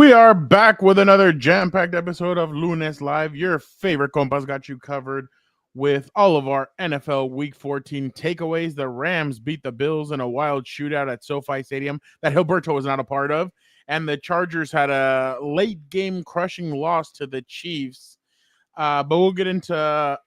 We are back with another jam-packed episode of Lunes Live. Your favorite compas got you covered with all of our NFL Week 14 takeaways. The Rams beat the Bills in a wild shootout at SoFi Stadium that Gilberto was not a part of. And the Chargers had a late-game crushing loss to the Chiefs. But we'll get into,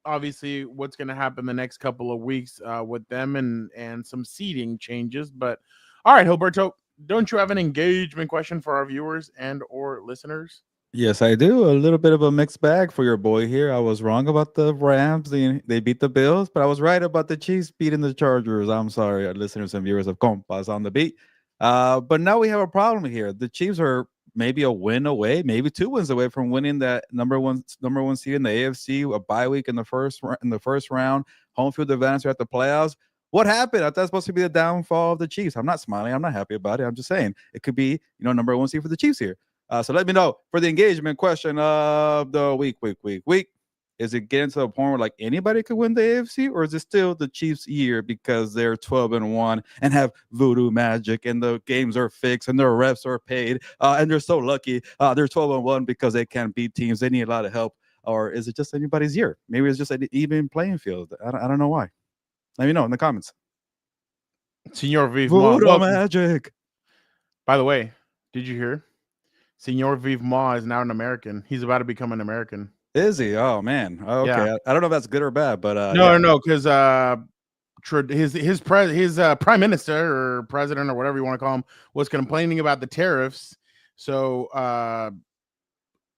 obviously, what's going to happen the next couple of weeks with them and some seeding changes. But, all right, Gilberto. Don't you have an engagement question for our viewers and or listeners? Yes, I do. A little bit of a mixed bag for your boy here. I was wrong about the Rams. They beat the Bills, but I was right about the Chiefs beating the Chargers. I'm sorry, our listeners and viewers of Compas on the beat. But now we have a problem here. The Chiefs are maybe a win away, maybe 2 wins away from winning that number one seed in the AFC, a bye week in the first round, home field advantage at the playoffs. What happened? I thought it was supposed to be the downfall of the Chiefs. I'm not smiling. I'm not happy about it. I'm just saying it could be, number one seed for the Chiefs here. So let me know for the engagement question of the week. Is it getting to the point where like anybody could win the AFC, or is it still the Chiefs' year because they're 12-1 and have voodoo magic and the games are fixed and their refs are paid and they're so lucky they're 12-1 because they can't beat teams. They need a lot of help. Or is it just anybody's year? Maybe it's just an even playing field. I don't know why. Let me know in the comments. Senor Voodoo magic. By the way, did you hear? Senor Vivma is now an American. He's about to become an American. Is he? Oh man. Okay. Yeah. I don't know if that's good or bad, but no, because his prime minister or president or whatever you want to call him was complaining about the tariffs. So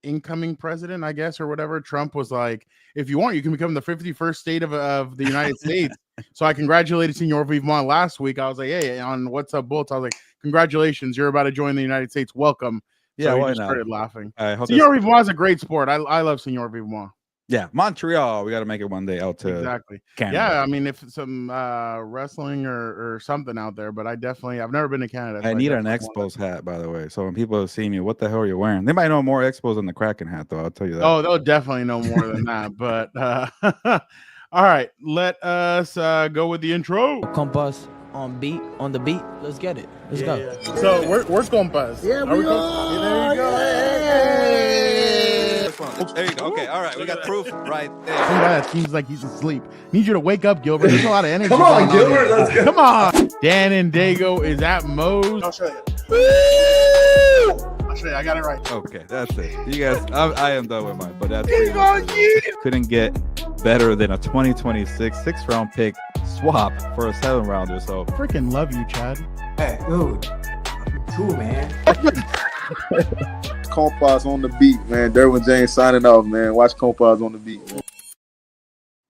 incoming president, I guess, or whatever, Trump was like, if you want, you can become the 51st state of the United States. So I congratulated Senor Vivma last week. I was like, hey, on What's Up Bullets, I was like, congratulations, you're about to join the United States. Welcome. Yeah, so why he just not? started laughing. Senor Vivma is a great sport. I love Senor Vivma. Yeah, Montreal. We got to make it one day out to exactly. Canada. Yeah, I mean, if some wrestling or something out there, but I've never been to Canada. So I need an Expos hat, by the way. So when people see me, what the hell are you wearing? They might know more Expos than the Kraken hat, though. I'll tell you that. Oh, they'll definitely know more than that. But all right, let us go with the intro. Compas on the beat. Let's get it. Let's go. Yeah. So where's Compas? Yeah, we are. There you go. Hey. There you go. Okay, all right. We got proof right there. Some guy that seems like he's asleep. Need you to wake up, Gilbert. There's a lot of energy. Come on, Gilbert. Let's go. Come on. Dan and Dago is at Moe's. I'll show you. I'll show you. I got it right. Okay, that's it. You guys, I am done with mine, but that's couldn't get better than a 2026 6th-round pick swap for a 7-rounder. So freaking love you, Chad. Hey, dude. Cool, man. Compas on the beat, man. Derwin James signing off, man. Watch Compas on the beat, man.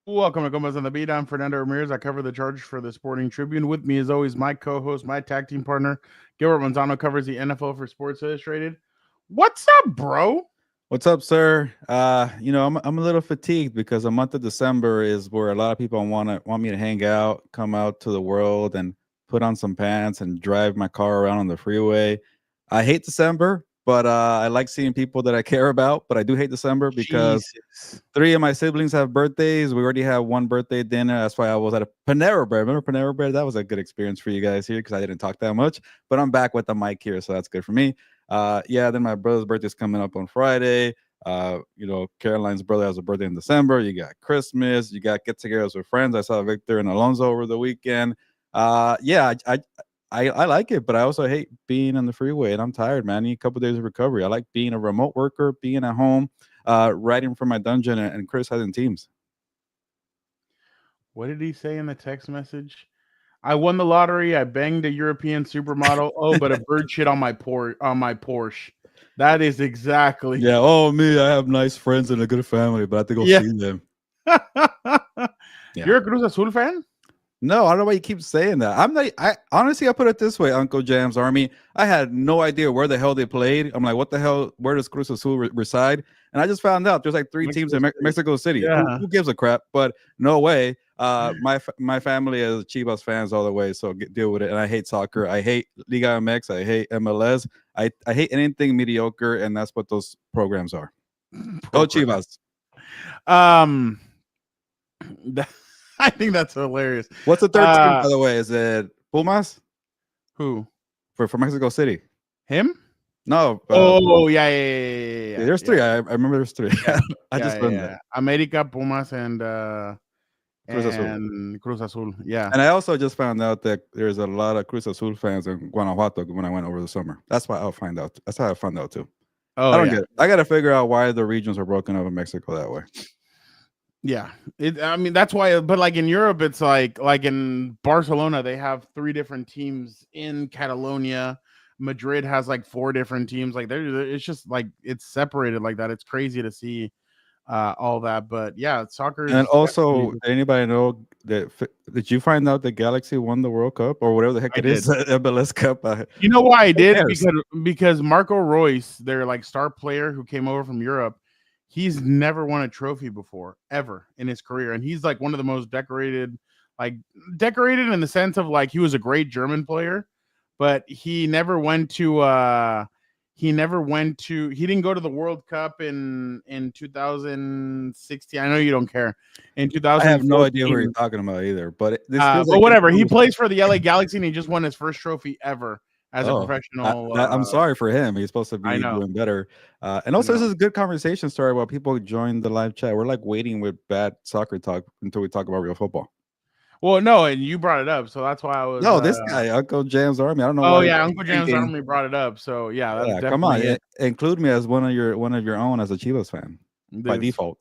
Welcome to Compas on the Beat. I'm Fernando Ramirez. I cover the Chargers for the Sporting Tribune. With me, as always, my co-host, my tag team partner, Gilbert Manzano, covers the NFL for Sports Illustrated. What's up, bro? What's up, sir? I'm a little fatigued because the month of December is where a lot of people want me to hang out, come out to the world, and put on some pants and drive my car around on the freeway. I hate December. But I like seeing people that I care about. But I do hate December because 3 of my siblings have birthdays. We already have one birthday dinner. That's why I was at a Panera Bread. Remember Panera Bread? That was a good experience for you guys here because I didn't talk that much. But I'm back with the mic here, so that's good for me. Then my brother's birthday is coming up on Friday. Caroline's brother has a birthday in December. You got Christmas. You got get-togethers with friends. I saw Victor and Alonso over the weekend. I like it, but I also hate being on the freeway, and I'm tired, man. I need a couple of days of recovery. I like being a remote worker, being at home, writing from my dungeon, and criticizing teams. What did he say in the text message? I won the lottery. I banged a European supermodel. Oh, but a bird shit on my Porsche. That is exactly. Yeah. Oh, me. I have nice friends and a good family, but I have to go see them. You're a Cruz Azul fan? No, I don't know why you keep saying that. I honestly, I put it this way, Uncle Jam's Army. I had no idea where the hell they played. I'm like, what the hell? Where does Cruz Azul reside? And I I found out there's like 3 teams in Mexico City. Yeah. Who gives a crap? But no way. My family is Chivas fans all the way, so deal with it. And I hate soccer. I hate Liga MX. I hate MLS. I hate anything mediocre, and that's what those programs are. Go Chivas. I think that's hilarious. What's the third team, by the way? Is it Pumas? Who? For Mexico City. Him? No. Oh yeah. There's three. I remember there's three. Yeah, I just learned that. America, Pumas, and Cruz Azul. Cruz Azul. Yeah. And I also just found out that there's a lot of Cruz Azul fans in Guanajuato when I went over the summer. That's why I'll find out. That's how I found out too. Oh, I don't yeah. get it. I got to figure out why the regions are broken up in Mexico that way. Yeah. I mean, that's why, but like in Europe, it's like in Barcelona, they have 3 different teams. In Catalonia, Madrid has like 4 different teams. Like it's just like it's separated like that. It's crazy to see all that. But yeah, soccer. And also, anybody know that? Did you find out that Galaxy won the World Cup or whatever the heck it is, MLS Cup? You know why I did? cares? Because Marco Reus, their like star player who came over from Europe, he's never won a trophy before, ever in his career. And he's like one of the most decorated in the sense of like he was a great German player, but he never went to he didn't go to the World Cup in 2016. I know you don't care. In 2000, I have no idea who you're talking about either. But but whatever. He plays for the LA Galaxy and he just won his first trophy ever as a professional. I'm sorry for him. He's supposed to be doing better. And also, this is a good conversation story while people join the live chat. We're like waiting with bad soccer talk until we talk about real football. Well, no, and you brought it up, so that's why I was. No, this guy, Uncle Jam's Army. I don't know. Oh yeah, Uncle Jam's Army brought it up. So yeah, come on, include me as one of your own as a Chivas fan by default.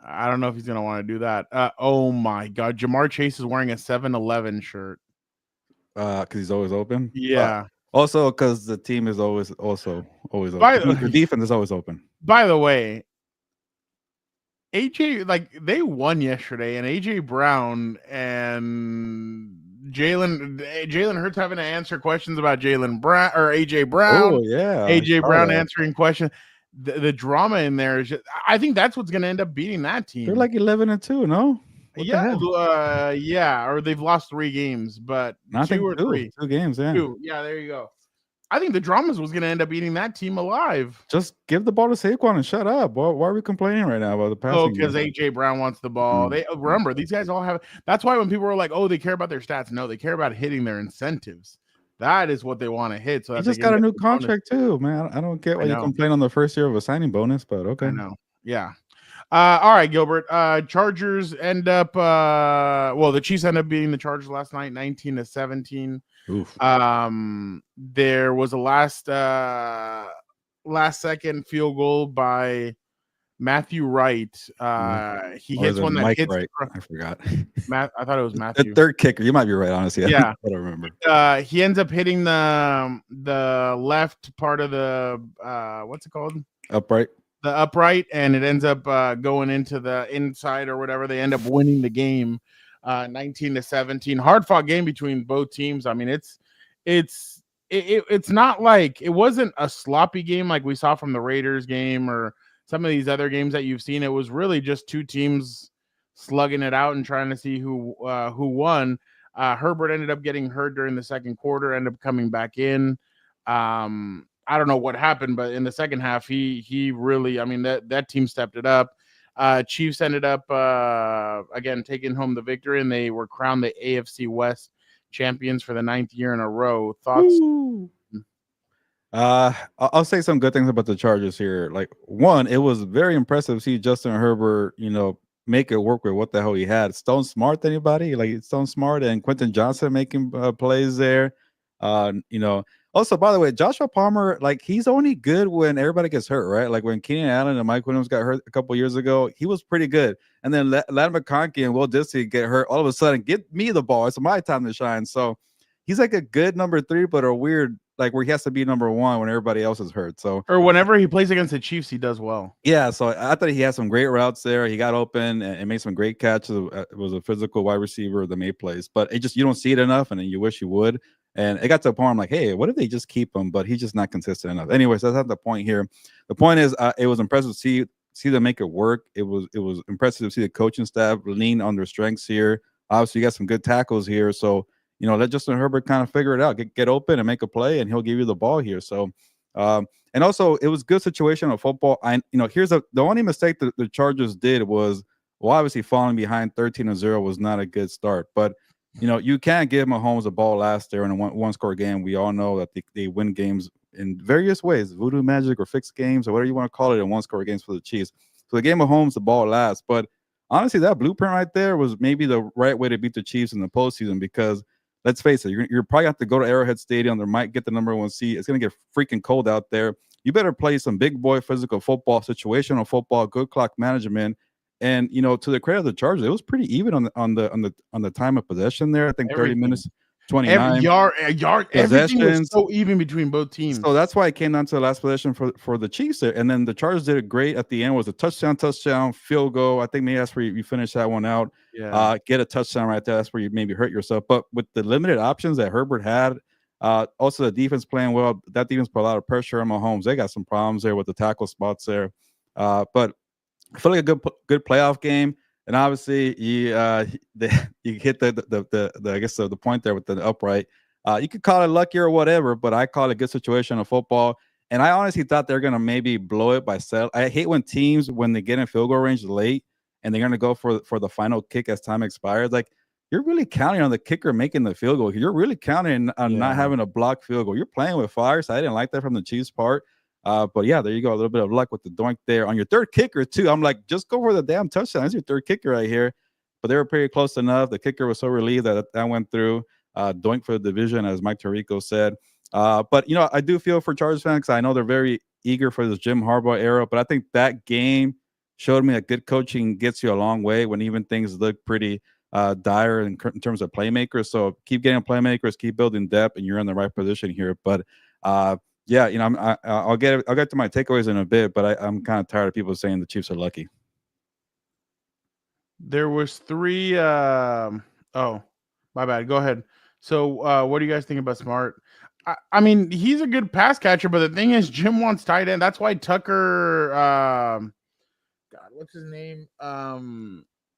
I don't know if he's gonna want to do that. Oh my God, Jamar Chase is wearing a 7-Eleven shirt. Because he's always open. Yeah. Also, because the team is always open. The defense is always open. By the way, AJ, like they won yesterday, and AJ Brown and Jalen Hurts having to answer questions about Jalen Brown or AJ Brown. Oh yeah, AJ Brown answering questions. The drama in there is just, I think that's what's going to end up beating that team. They're like 11-2, no? Yeah, or they've lost 3 games, but 2 or 3. 2 games, yeah. 2. Yeah, there you go. I think the dramas was going to end up eating that team alive. Just give the ball to Saquon and shut up. Why are we complaining right now about the passing? Oh, because AJ Brown wants the ball. They remember these guys all have. That's why when people are like, "Oh, they care about their stats," no, they care about hitting their incentives. That is what they want to hit. So he just got a new contract too, man. I don't get why you complain on the first year of a signing bonus, but okay. I know. Yeah. All right, Gilbert. Chargers end up. The Chiefs end up beating the Chargers last night, 19-17. Oof. There was a last second field goal by Matthew Wright. He hits one that Mike hits. Wright. I forgot. I thought it was Matthew. The third kicker. You might be right, honestly. Yeah, I don't remember. He ends up hitting the left part of the what's it called? Upright. The upright, and it ends up going into the inside or whatever. They end up winning the game. 19-17, hard fought game between both teams. I mean, it's not like it wasn't a sloppy game like we saw from the Raiders game or some of these other games that you've seen. It was really just 2 teams slugging it out and trying to see who won. Herbert ended up getting hurt during the second quarter, ended up coming back in. I don't know what happened, but in the second half, he really, I mean, that team stepped it up. Chiefs ended up again taking home the victory, and they were crowned the AFC West champions for the 9th year in a row. Thoughts? Woo. I'll say some good things about the Chargers here. Like, one, it was very impressive to see Justin Herbert, make it work with what the hell he had. Stone Smart, anybody? Like Stone Smart and Quentin Johnson making plays there. Also, by the way, Joshua Palmer, like, he's only good when everybody gets hurt, right? Like when Keenan Allen and Mike Williams got hurt a couple years ago, he was pretty good. And then Ladd McConkey and Will Disley get hurt. All of a sudden, get me the ball. It's my time to shine. So he's like a good number 3, but a weird, like, where he has to be number 1 when everybody else is hurt. So, or whenever he plays against the Chiefs, he does well. Yeah, so I thought he had some great routes there. He got open and made some great catches. It was a physical wide receiver that made plays, but it just, you don't see it enough, and then you wish you would. And it got to a point I'm like, hey, what if they just keep him? But he's just not consistent enough. Anyways, that's not the point here. The point is, it was impressive to see them make it work. It was impressive to see the coaching staff lean on their strengths here. Obviously, you got some good tackles here. So, let Justin Herbert kind of figure it out, get open and make a play, and he'll give you the ball here. So, and also it was good situation of football. Here's the only mistake that the Chargers did was, well, obviously falling behind 13-0 was not a good start, but you can't give Mahomes a ball last year in a one-score game. We all know that they win games in various ways, voodoo magic or fixed games or whatever you want to call it, and one-score games for the Chiefs. So the game of Mahomes, the ball lasts. But honestly, that blueprint right there was maybe the right way to beat the Chiefs in the postseason because let's face it, you're probably have to go to Arrowhead Stadium. They might get the number 1 seed. It's going to get freaking cold out there. You better play some big boy physical football, situational football, good clock management. And to the credit of the Chargers, it was pretty even on the time of possession there. I think 30 minutes, 29 every yard, everything was so even between both teams. So that's why it came down to the last possession for the Chiefs there. And then the Chargers did it great at the end. Was a touchdown, field goal. I think maybe that's where you finish that one out. Yeah. Get a touchdown right there. That's where you maybe hurt yourself. But with the limited options that Herbert had, also the defense playing well, that defense put a lot of pressure on Mahomes. They got some problems there with the tackle spots there. But I feel like a good playoff game. And obviously, you hit the I guess the point there with the upright. You could call it lucky or whatever, but I call it a good situation of football. And I honestly thought they're gonna maybe blow it by set. I hate when teams when they get in field goal range late and they're gonna go for the final kick as time expires. Like you're really counting on the kicker making the field goal. You're really counting on not having a blocked field goal. You're playing with fire. So I didn't like that from the Chiefs' part. But yeah, there you go. A little bit of luck with the doink there on your third kicker too. I'm like, just go for the damn touchdown. That's your third kicker right here. But they were pretty close enough. The kicker was so relieved that went through. Doink for the division, as Mike Tirico said. But I do feel for Chargers fans because I know they're very eager for this Jim Harbaugh era. But I think that game showed me that good coaching gets you a long way when even things look pretty dire in terms of playmakers. So keep getting playmakers, keep building depth, and you're in the right position here. But yeah, I'll get to my takeaways in a bit, but I'm kind of tired of people saying the Chiefs are lucky. There was 3. Oh, my bad. Go ahead. So, what do you guys think about Smart? I mean, he's a good pass catcher, but the thing is, Jim wants tight end. That's why Tucker. God, what's his name?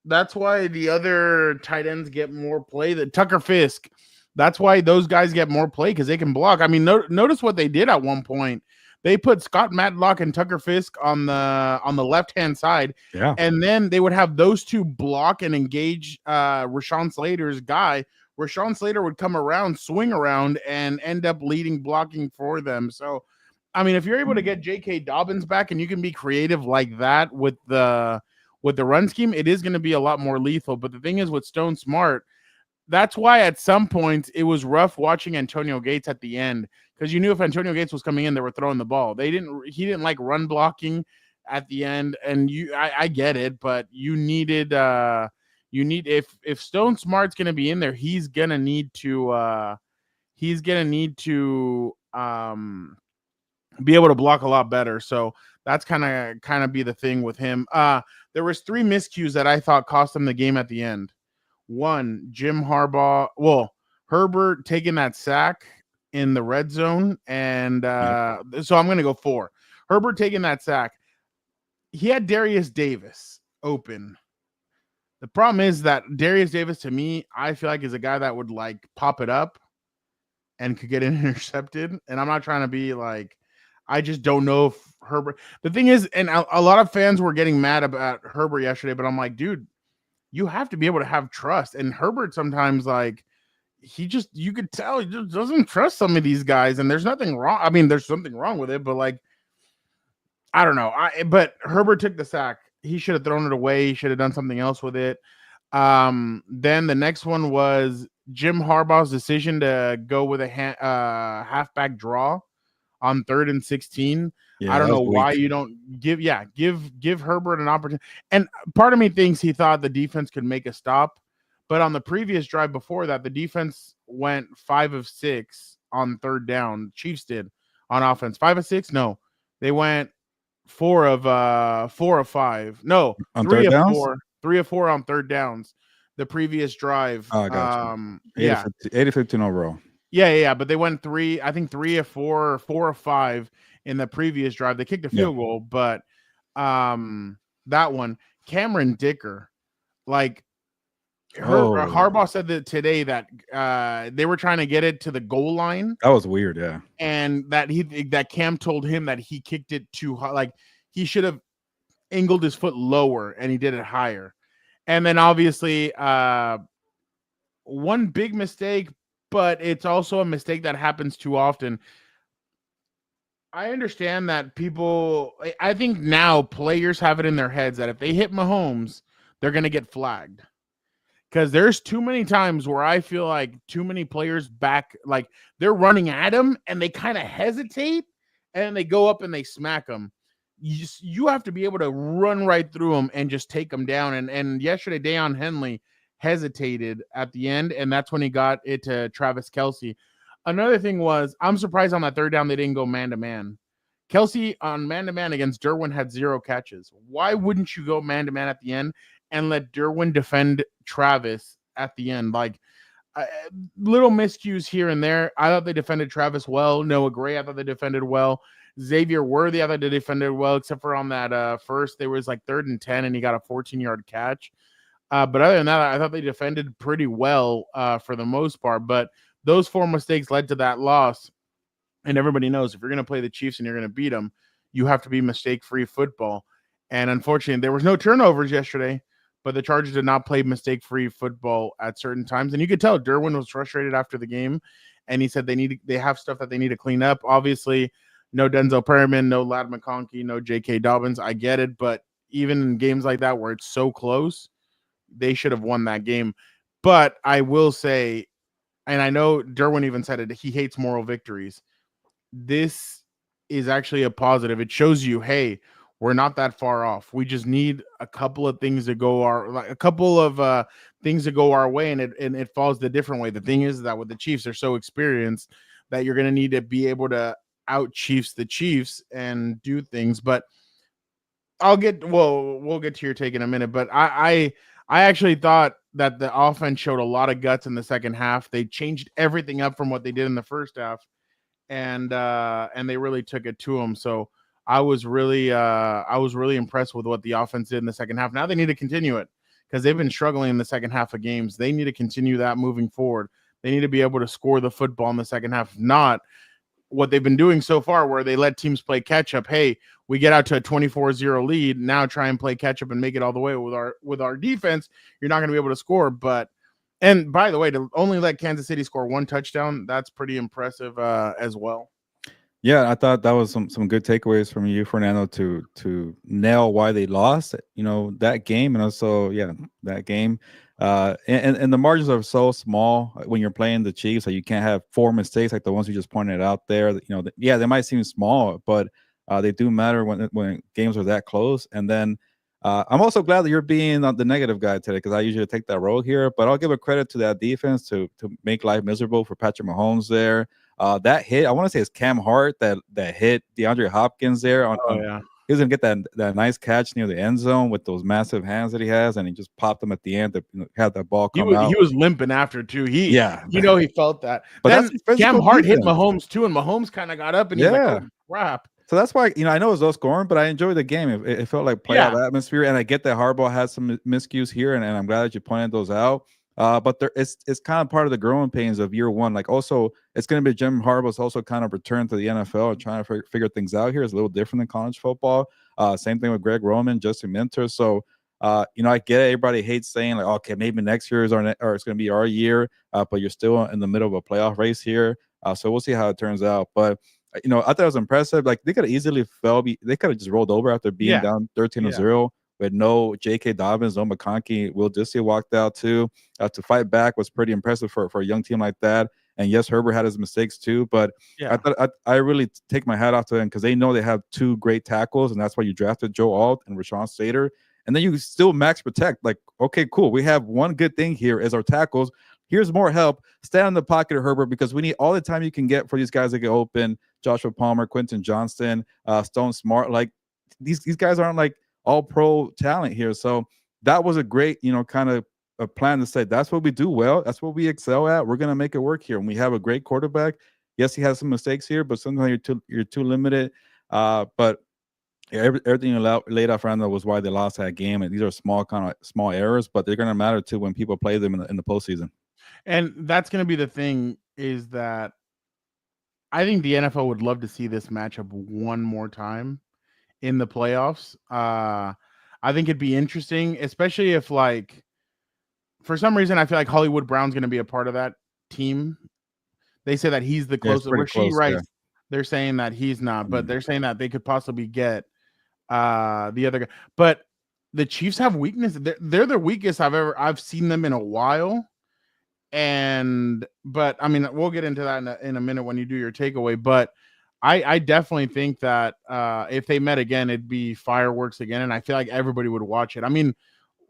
That's why the other tight ends get more play. The Tucker Fisk. That's why those guys get more play because they can block. I mean, notice what they did at one point. They put Scott Matlock and Tucker Fisk on the left-hand side. Yeah. And then they would have those two block and engage Rashawn Slater's guy. Rashawn Slater would come around, swing around, and end up leading blocking for them. So, I mean, if you're able to get J.K. Dobbins back and you can be creative like that with the run scheme, it is going to be a lot more lethal. But the thing is with Stone Smart, that's why at some points it was rough watching Antonio Gates at the end because you knew if Antonio Gates was coming in, they were throwing the ball. He didn't like run blocking at the end, and I get it, but if Stone Smart's gonna be in there, he's gonna need to be able to block a lot better. So that's kind of be the thing with him. There was 3 miscues that I thought cost him the game at the end. 1, Jim Harbaugh. Well, Herbert taking that sack in the red zone, and so I'm going to go 4. Herbert taking that sack. He had Darius Davis open. The problem is that Darius Davis, to me, I feel like is a guy that would like pop it up and could get intercepted. And I'm not trying to be like, I just don't know if Herbert. The thing is, and a lot of fans were getting mad about Herbert yesterday, but I'm like, dude, you have to be able to have trust. And Herbert sometimes, like, you could tell he just doesn't trust some of these guys. And there's nothing wrong. I mean, there's something wrong with it, but like, I don't know. But Herbert took the sack. He should have thrown it away. He should have done something else with it. Then the next one was Jim Harbaugh's decision to go with a halfback draw on 3rd and 16. Yeah, I don't know why you don't give Herbert an opportunity. And part of me thinks he thought the defense could make a stop. But on the previous drive before that, the defense went 5 of 6 on 3rd down. Chiefs did on offense. 5 of 6? No. They went 4 of 5. No, on 3 of downs? 4. 3 of 4 on 3rd downs. The previous drive. Oh, gotcha. 80-15 overall. Yeah. But they went 3 of 4 or 4 of 5 in the previous drive. They kicked a field goal, but that one, Cameron Dicker, like Harbaugh said that today that they were trying to get it to the goal line. That was weird, yeah. And that Cam told him that he kicked it too high, like he should have angled his foot lower, and he did it higher. And then obviously one big mistake, but it's also a mistake that happens too often. I understand that people. I think now players have it in their heads that if they hit Mahomes, they're going to get flagged. Because there's too many times where I feel like too many players back, like they're running at him and they kind of hesitate and they go up and they smack him. You have to be able to run right through him and just take him down. And yesterday, Deion Henley hesitated at the end, and that's when he got it to Travis Kelce. Another thing was, I'm surprised on that third down they didn't go man-to-man. Kelce on man-to-man against Derwin had 0 catches. Why wouldn't you go man-to-man at the end and let Derwin defend Travis at the end? Like, little miscues here and there. I thought they defended Travis well. Noah Gray, I thought they defended well. Xavier Worthy, I thought they defended well, except for on that first, there was like 3rd and 10, and he got a 14-yard catch. But other than that, I thought they defended pretty well for the most part. But those 4 mistakes led to that loss. And everybody knows if you're going to play the Chiefs and you're going to beat them, you have to be mistake-free football. And unfortunately, there was no turnovers yesterday, but the Chargers did not play mistake-free football at certain times. And you could tell Derwin was frustrated after the game, and he said they have stuff that they need to clean up. Obviously, no Denzel Perryman, no Ladd McConkey, no J.K. Dobbins. I get it, but even in games like that where it's so close, they should have won that game. But I will say, and I know Derwin even said it, he hates moral victories. This is actually a positive. It shows you, hey, we're not that far off. We just need a couple of things to go things to go our way, and it falls the different way. The thing is that with the Chiefs, they're so experienced that you're going to need to be able to out Chiefs the Chiefs and do things. But we'll get to your take in a minute. But I actually thought that the offense showed a lot of guts in the second half. They changed everything up from what they did in the first half, and they really took it to them. So I was really impressed with what the offense did in the second half. Now they need to continue it because they've been struggling in the second half of games. They need to continue that moving forward. They need to be able to score the football in the second half. If not, what they've been doing so far where they let teams play catch up. Hey, we get out to a 24-0 lead. Now try and play catch up and make it all the way with our defense. You're not going to be able to score. And by the way, to only let Kansas City score 1 touchdown, that's pretty impressive as well. Yeah, I thought that was some good takeaways from you, Fernando, to nail why they lost, that game, and also, that game. And the margins are so small when you're playing the Chiefs, that you can't have 4 mistakes like the ones you just pointed out there. They might seem small, but they do matter when games are that close. And then I'm also glad that you're being the negative guy today, because I usually take that role here. But I'll give a credit to that defense to make life miserable for Patrick Mahomes there. That hit, I want to say it's Cam Hart that hit DeAndre Hopkins there. He was going to get that nice catch near the end zone with those massive hands that he has, and he just popped them at the end to had that ball come out. He was limping after, too. He felt that. But then Cam Hart hit Mahomes, too, and Mahomes kind of got up, and he's like, oh, crap. So that's why, I know it was low scoring, but I enjoyed the game. It felt like playoff atmosphere, and I get that Harbaugh had some miscues here, and I'm glad that you pointed those out. But it's kind of part of the growing pains of year one. Like, also, it's going to be Jim Harbaugh's also kind of return to the NFL and trying to figure things out here. It's a little different than college football. Same thing with Greg Roman, Justin Minter. So, I get it. Everybody hates saying, like, okay, maybe next year is or it's going to be our year, but you're still in the middle of a playoff race here. So we'll see how it turns out. But, I thought it was impressive. Like, they could have easily they could have just rolled over after being down 13-0. With no J.K. Dobbins, no McConkey. Will Disley walked out too. To fight back was pretty impressive for a young team like that. And yes, Herbert had his mistakes too, but I really take my hat off to them, because they know they have 2 great tackles, and that's why you drafted Joe Alt and Rashawn Slater. And then you still max protect. Like, okay, cool. We have one good thing here as our tackles. Here's more help. Stand in the pocket of Herbert, because we need all the time you can get for these guys to get open. Joshua Palmer, Quentin Johnston, Stone Smart. Like, these guys aren't like all-pro talent here. So that was a great, kind of a plan to say, that's what we do well. That's what we excel at. We're going to make it work here. And we have a great quarterback. Yes, he has some mistakes here, but sometimes you're too limited. But everything you laid out, Fernando, was why they lost that game. And these are small errors, but they're going to matter too when people play them in the postseason. And that's going to be the thing, is that I think the NFL would love to see this matchup one more time in the playoffs. I think it'd be interesting, especially if, like, for some reason, I feel like Hollywood Brown's going to be a part of that team. They say that he's the closest. She writes They're saying that he's not, but Mm. they're saying that they could possibly get the other guy. But the Chiefs have weakness. They're the weakest I've seen them in a while. But I mean, we'll get into that in a minute when you do your takeaway. But I definitely think that if they met again, it'd be fireworks again, and I feel like everybody would watch it. I mean,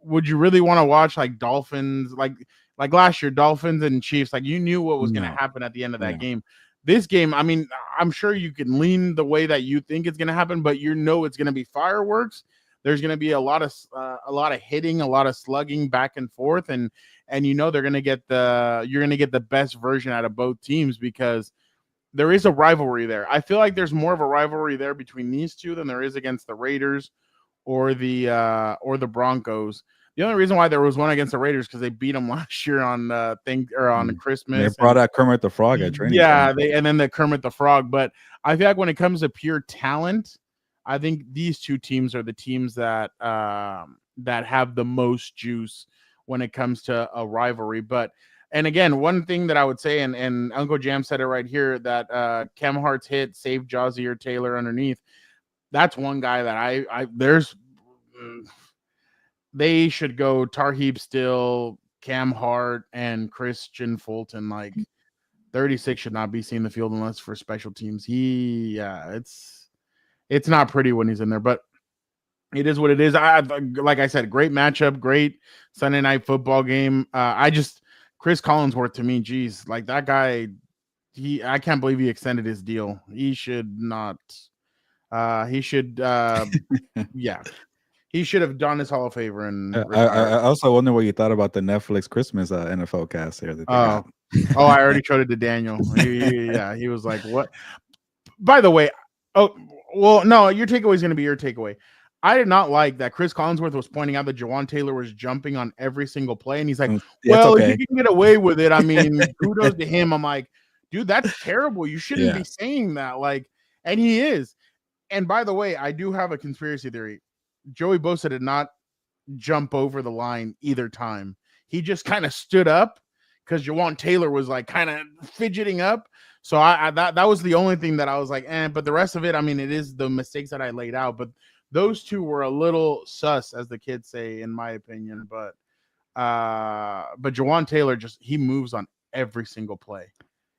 would you really want to watch like Dolphins, like last year, Dolphins and Chiefs? Like you knew what was going to happen at the end of that game. This game, I mean, I'm sure you can lean the way that you think it's going to happen, but you know it's going to be fireworks. There's going to be a lot of hitting, a lot of slugging back and forth, and you know you're going to get the best version out of both teams because there is a rivalry there. I feel like there's more of a rivalry there between these two than there is against the Raiders or the Broncos. The only reason why there was one against the Raiders because they beat them last year on on Christmas. They brought out Kermit the Frog at training. Yeah, and then the Kermit the Frog. But I feel like when it comes to pure talent, I think these two teams are the teams that have the most juice when it comes to a rivalry. And again, one thing that I would say, and Uncle Jam said it right here, that Cam Hart's hit saved Jazier Taylor underneath. That's one guy that they should go Tarheeb Still, Cam Hart, and Christian Fulton. Like 36 should not be seeing the field unless for special teams. It's not pretty when he's in there, but it is what it is. Like I said, great matchup, great Sunday night football game. Chris Collinsworth to me, geez, like that guy, I can't believe he extended his deal. He should not. He should have done his Hall of Favor. And I also wonder what you thought about the Netflix Christmas NFL cast here. I already showed it to Daniel. He was like, "What?" By the way, well, no, your takeaway is going to be your takeaway. I did not like that Chris Collinsworth was pointing out that Jawan Taylor was jumping on every single play, and he's like, "Well, if you can get away with it, I mean, kudos to him." I'm like, dude, that's terrible. You shouldn't be saying that. Like, and he is. And by the way, I do have a conspiracy theory. Joey Bosa did not jump over the line either time. He just kind of stood up because Jawan Taylor was like kind of fidgeting up. So that was the only thing that I was like, but the rest of it, I mean, it is the mistakes that I laid out. But those two were a little sus, as the kids say, in my opinion. But Jawan Taylor he moves on every single play.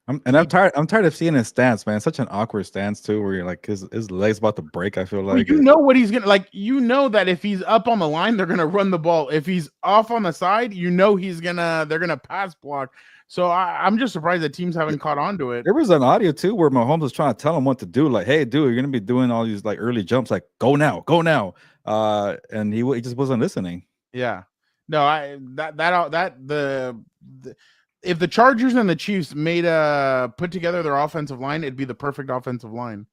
I'm tired of seeing his stance, man. Such an awkward stance too, where you're like his leg's about to break. I feel like you know what he's gonna like. You know that if he's up on the line, they're gonna run the ball. If he's off on the side, you know they're gonna pass block. So I'm just surprised that teams haven't caught on to it. There was an audio too where Mahomes was trying to tell him what to do, like, "Hey, dude, you're gonna be doing all these like early jumps, like go now." And he just wasn't listening. Yeah, no, if the Chargers and the Chiefs put together their offensive line, it'd be the perfect offensive line.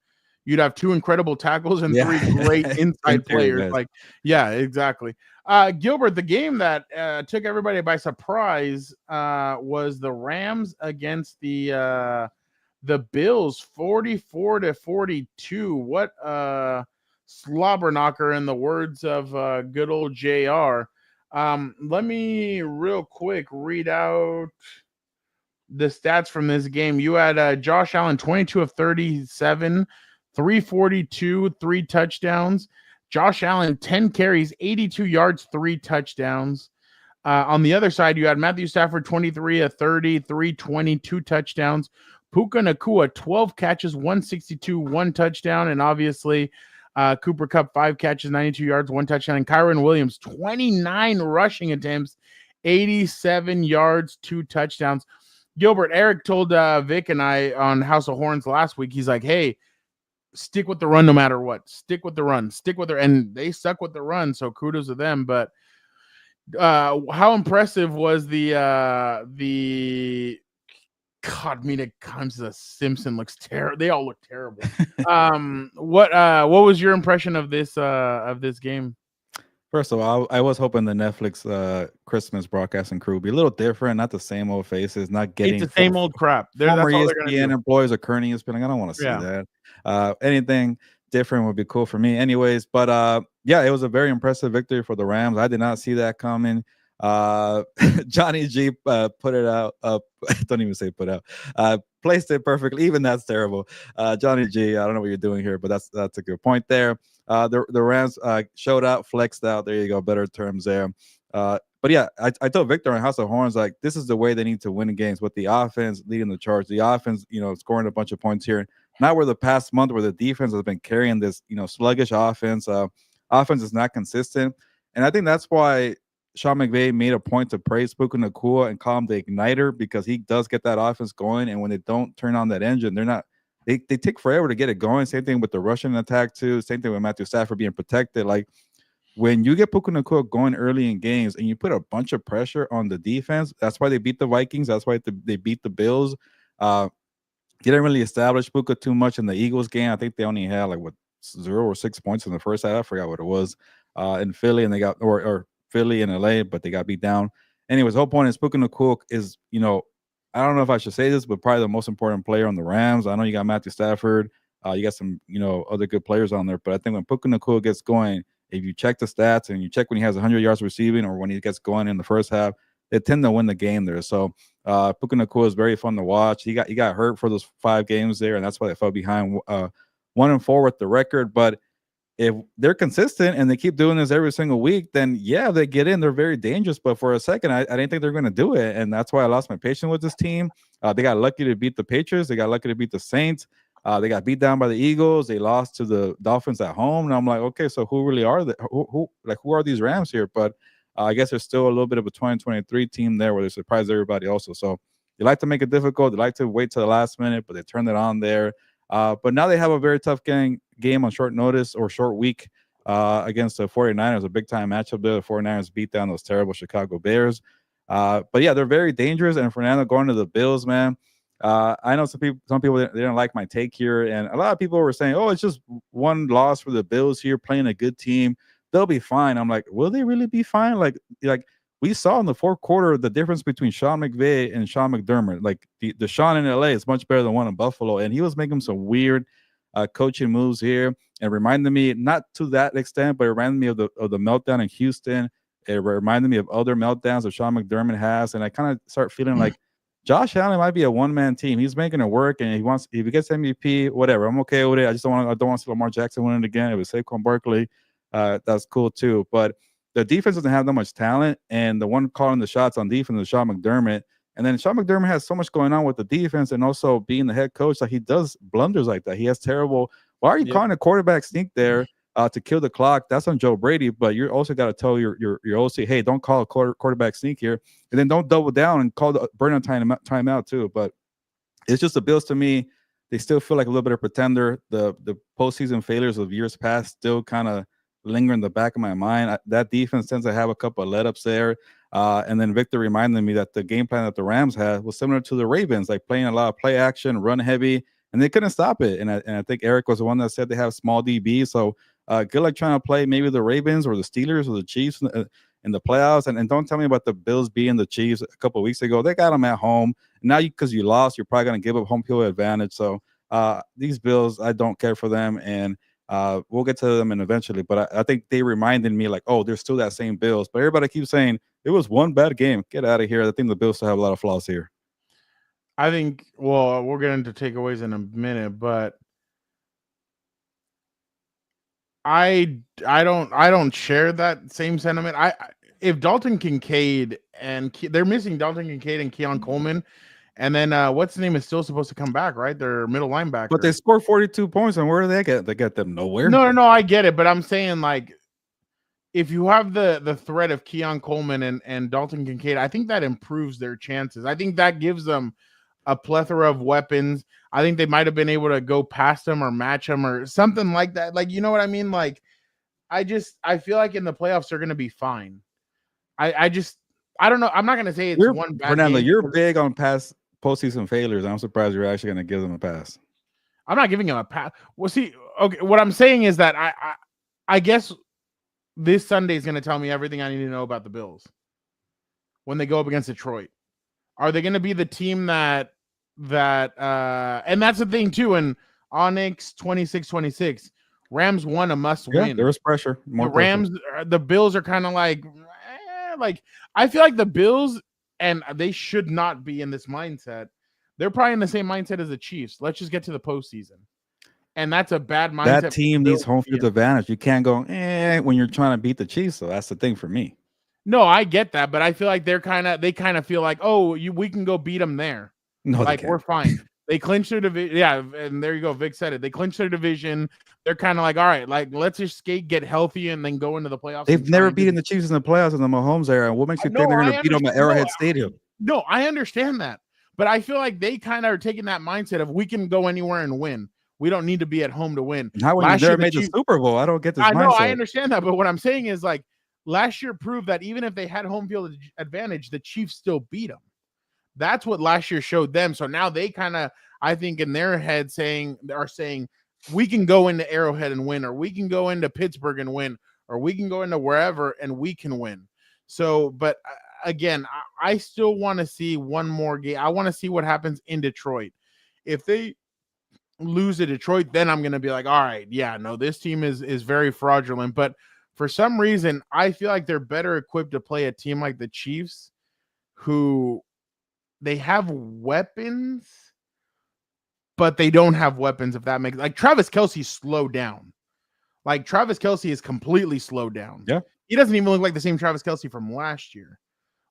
You'd have two incredible tackles and three great inside players. Guys. Like, yeah, exactly. Gilbert, the game that took everybody by surprise was the Rams against the Bills, 44-42. What slobber knocker, in the words of good old JR. Let me real quick read out the stats from this game. You had Josh Allen, 22 of 37, 342, 3 touchdowns. Josh Allen, 10 carries, 82 yards, 3 touchdowns. On the other side, you had Matthew Stafford, 23 of 30, 320, 2 touchdowns. Puka Nacua, 12 catches, 162, 1 touchdown. And obviously, Cooper Kupp, 5 catches, 92 yards, 1 touchdown. And Kyron Williams, 29 rushing attempts, 87 yards, 2 touchdowns. Gilbert, Eric told Vic and I on House of Horns last week, he's like, hey, stick with the run no matter what. Stick with the run. And they stuck with the run, so kudos to them. But how impressive was the God, Mina Kimes Simpson looks terrible. They all look terrible. What was your impression of this game? First of all, I was hoping the Netflix Christmas broadcasting crew would be a little different, not the same old faces, not getting the same old crap. Former ESPN employees are currently spilling. I don't want to see that. Anything different would be cool for me, anyways. But yeah, it was a very impressive victory for the Rams. I did not see that coming. Johnny G put it out. Don't even say put out. placed it perfectly. Even that's terrible. Johnny G, I don't know what you're doing here, but that's a good point there. The Rams showed out, flexed out. There you go, better terms there. But yeah, I told Victor on House of Horns, like, this is the way they need to win games, with the offense leading the charge. The offense, scoring a bunch of points here. Not where the past month where the defense has been carrying this, sluggish offense. Offense is not consistent. And I think that's why Sean McVay made a point to praise Puka Nacua and call him the igniter, because he does get that offense going. And when they don't turn on that engine, they take forever to get it going. Same thing with the Russian attack too. Same thing with Matthew Stafford being protected. Like, when you get Puka Nacua going early in games and you put a bunch of pressure on the defense, that's why they beat the Vikings. That's why they beat the Bills. Didn't really establish Puka too much in the Eagles game. I think they only had 0 or 6 points in the first half. I forgot what it was. In Philly, and they got or Philly and LA, but they got beat down. Anyways, the whole point is Puka Nacua is, I don't know if I should say this, but probably the most important player on the Rams. I know you got Matthew Stafford. You got some, other good players on there, but I think when Puka Nacua gets going, if you check the stats and you check when he has 100 yards receiving or when he gets going in the first half, they tend to win the game there. So Puka Nacua is very fun to watch. He got hurt for those 5 games there, and that's why they fell behind 1-4 with the record. But if they're consistent and they keep doing this every single week, then yeah, they get in. They're very dangerous. But for a second, I didn't think they're going to do it, and that's why I lost my patience with this team. They got lucky to beat the Patriots. They got lucky to beat the Saints. They got beat down by the Eagles. They lost to the Dolphins at home. And I'm like, okay, so who really are they? Who are these Rams here? But I guess there's still a little bit of a 2023 team there where they surprised everybody also. So they like to make it difficult. They like to wait till the last minute, but they turned it on there. But now they have a very tough game on short notice or short week against the 49ers, a big-time matchup there. The 49ers beat down those terrible Chicago Bears. But yeah, they're very dangerous. And Fernando going to the Bills, man. I know some people they didn't like my take here, and a lot of people were saying, "Oh, it's just one loss for the Bills here, playing a good team. They'll be fine." I'm like, will they really be fine? Like we saw in the fourth quarter the difference between Sean McVay and Sean McDermott. Like the Sean in LA is much better than one in Buffalo, and he was making some weird coaching moves here, and reminded me, not to that extent, but it reminded me of the meltdown in Houston. It reminded me of other meltdowns that Sean McDermott has, and I kind of start feeling like Josh Allen might be a one-man team. He's making it work, and if he gets MVP, whatever, I'm okay with it. I don't want to see Lamar Jackson win it again. It was Saquon Barkley. That's cool too. But the defense doesn't have that much talent, and the one calling the shots on defense is Sean McDermott. And then Sean McDermott has so much going on with the defense, and also being the head coach, like he does blunders like that. He has terrible. Why are you calling a quarterback sneak there to kill the clock? That's on Joe Brady, but you also got to tell your OC, hey, don't call a quarterback sneak here, and then don't double down and call the burn-on timeout too. But it's just the Bills to me. They still feel like a little bit of pretender. The postseason failures of years past still kind of linger in the back of my mind. That defense tends to have a couple of let-ups there. And then Victor reminded me that the game plan that the Rams had was similar to the Ravens, like playing a lot of play action, run heavy, and they couldn't stop it. And I think Eric was the one that said they have small DB. So good luck trying to play maybe the Ravens or the Steelers or the Chiefs in the playoffs. And don't tell me about the Bills being the Chiefs a couple of weeks ago. They got them at home. Now, because you lost, you're probably going to give up home field advantage. So these Bills, I don't care for them. And we'll get to them eventually. But I think they reminded me like, oh, they're still that same Bills. But everybody keeps saying it was one bad game. Get out of here. I think the Bills still have a lot of flaws here. I think, well, we'll get into takeaways in a minute, but I don't share that same sentiment. If Dalton Kincaid and they're missing Dalton Kincaid and Keon Coleman, and then what's the name is still supposed to come back, right? Their middle linebacker. But they scored 42 points, and where do they get? They get them nowhere. No, I get it, but I'm saying like if you have the threat of Keon Coleman and Dalton Kincaid, I think that improves their chances. I think that gives them a plethora of weapons. I think they might have been able to go past them or match them or something like that. Like, you know what I mean? Like, I feel like in the playoffs they're going to be fine. I don't know. I'm not going to say it's one bad Fernando, game. you're big on past postseason failures. I'm surprised you're actually going to give them a pass. I'm not giving them a pass. Well, see, okay, what I'm saying is that I guess this Sunday is going to tell me everything I need to know about the Bills when they go up against Detroit. Are they going to be the team that and that's the thing too, in Onyx 26-26, Rams won a must win. There was pressure. The Bills are kind of like I feel like the Bills, and they should not be in this mindset, they're probably in the same mindset as the Chiefs. Let's just get to the postseason. And that's a bad mindset. That team needs home field advantage. You can't go when you're trying to beat the Chiefs. So that's the thing for me. No, I get that, but I feel like they kind of feel like, we can go beat them there. No, like we're fine. They clinched their division. Yeah, and there you go. Vic said it. They clinched their division. They're kind of like, all right, like let's just skate, get healthy, and then go into the playoffs. They've never beaten the Chiefs in the playoffs in the Mahomes era. What makes you think they're going to beat them at Arrowhead Stadium? No, I understand that, but I feel like they kind of are taking that mindset of we can go anywhere and win. We don't need to be at home to win. How when you never made the Super Bowl? I don't get this. I know, mindset. I understand that, but what I'm saying is like last year proved that even if they had home field advantage, the Chiefs still beat them. That's what last year showed them. So now they kind of, I think, in their head are saying we can go into Arrowhead and win, or we can go into Pittsburgh and win, or we can go into wherever and we can win. So, but again, I still want to see one more game. I want to see what happens in Detroit. If they lose to Detroit, then I'm going to be like, all right, yeah, no, this team is very fraudulent. But for some reason, I feel like they're better equipped to play a team like the Chiefs, who they have weapons, but they don't have weapons, if that makes like Travis Kelce slowed down. Like Travis Kelce is completely slowed down. Yeah. He doesn't even look like the same Travis Kelce from last year.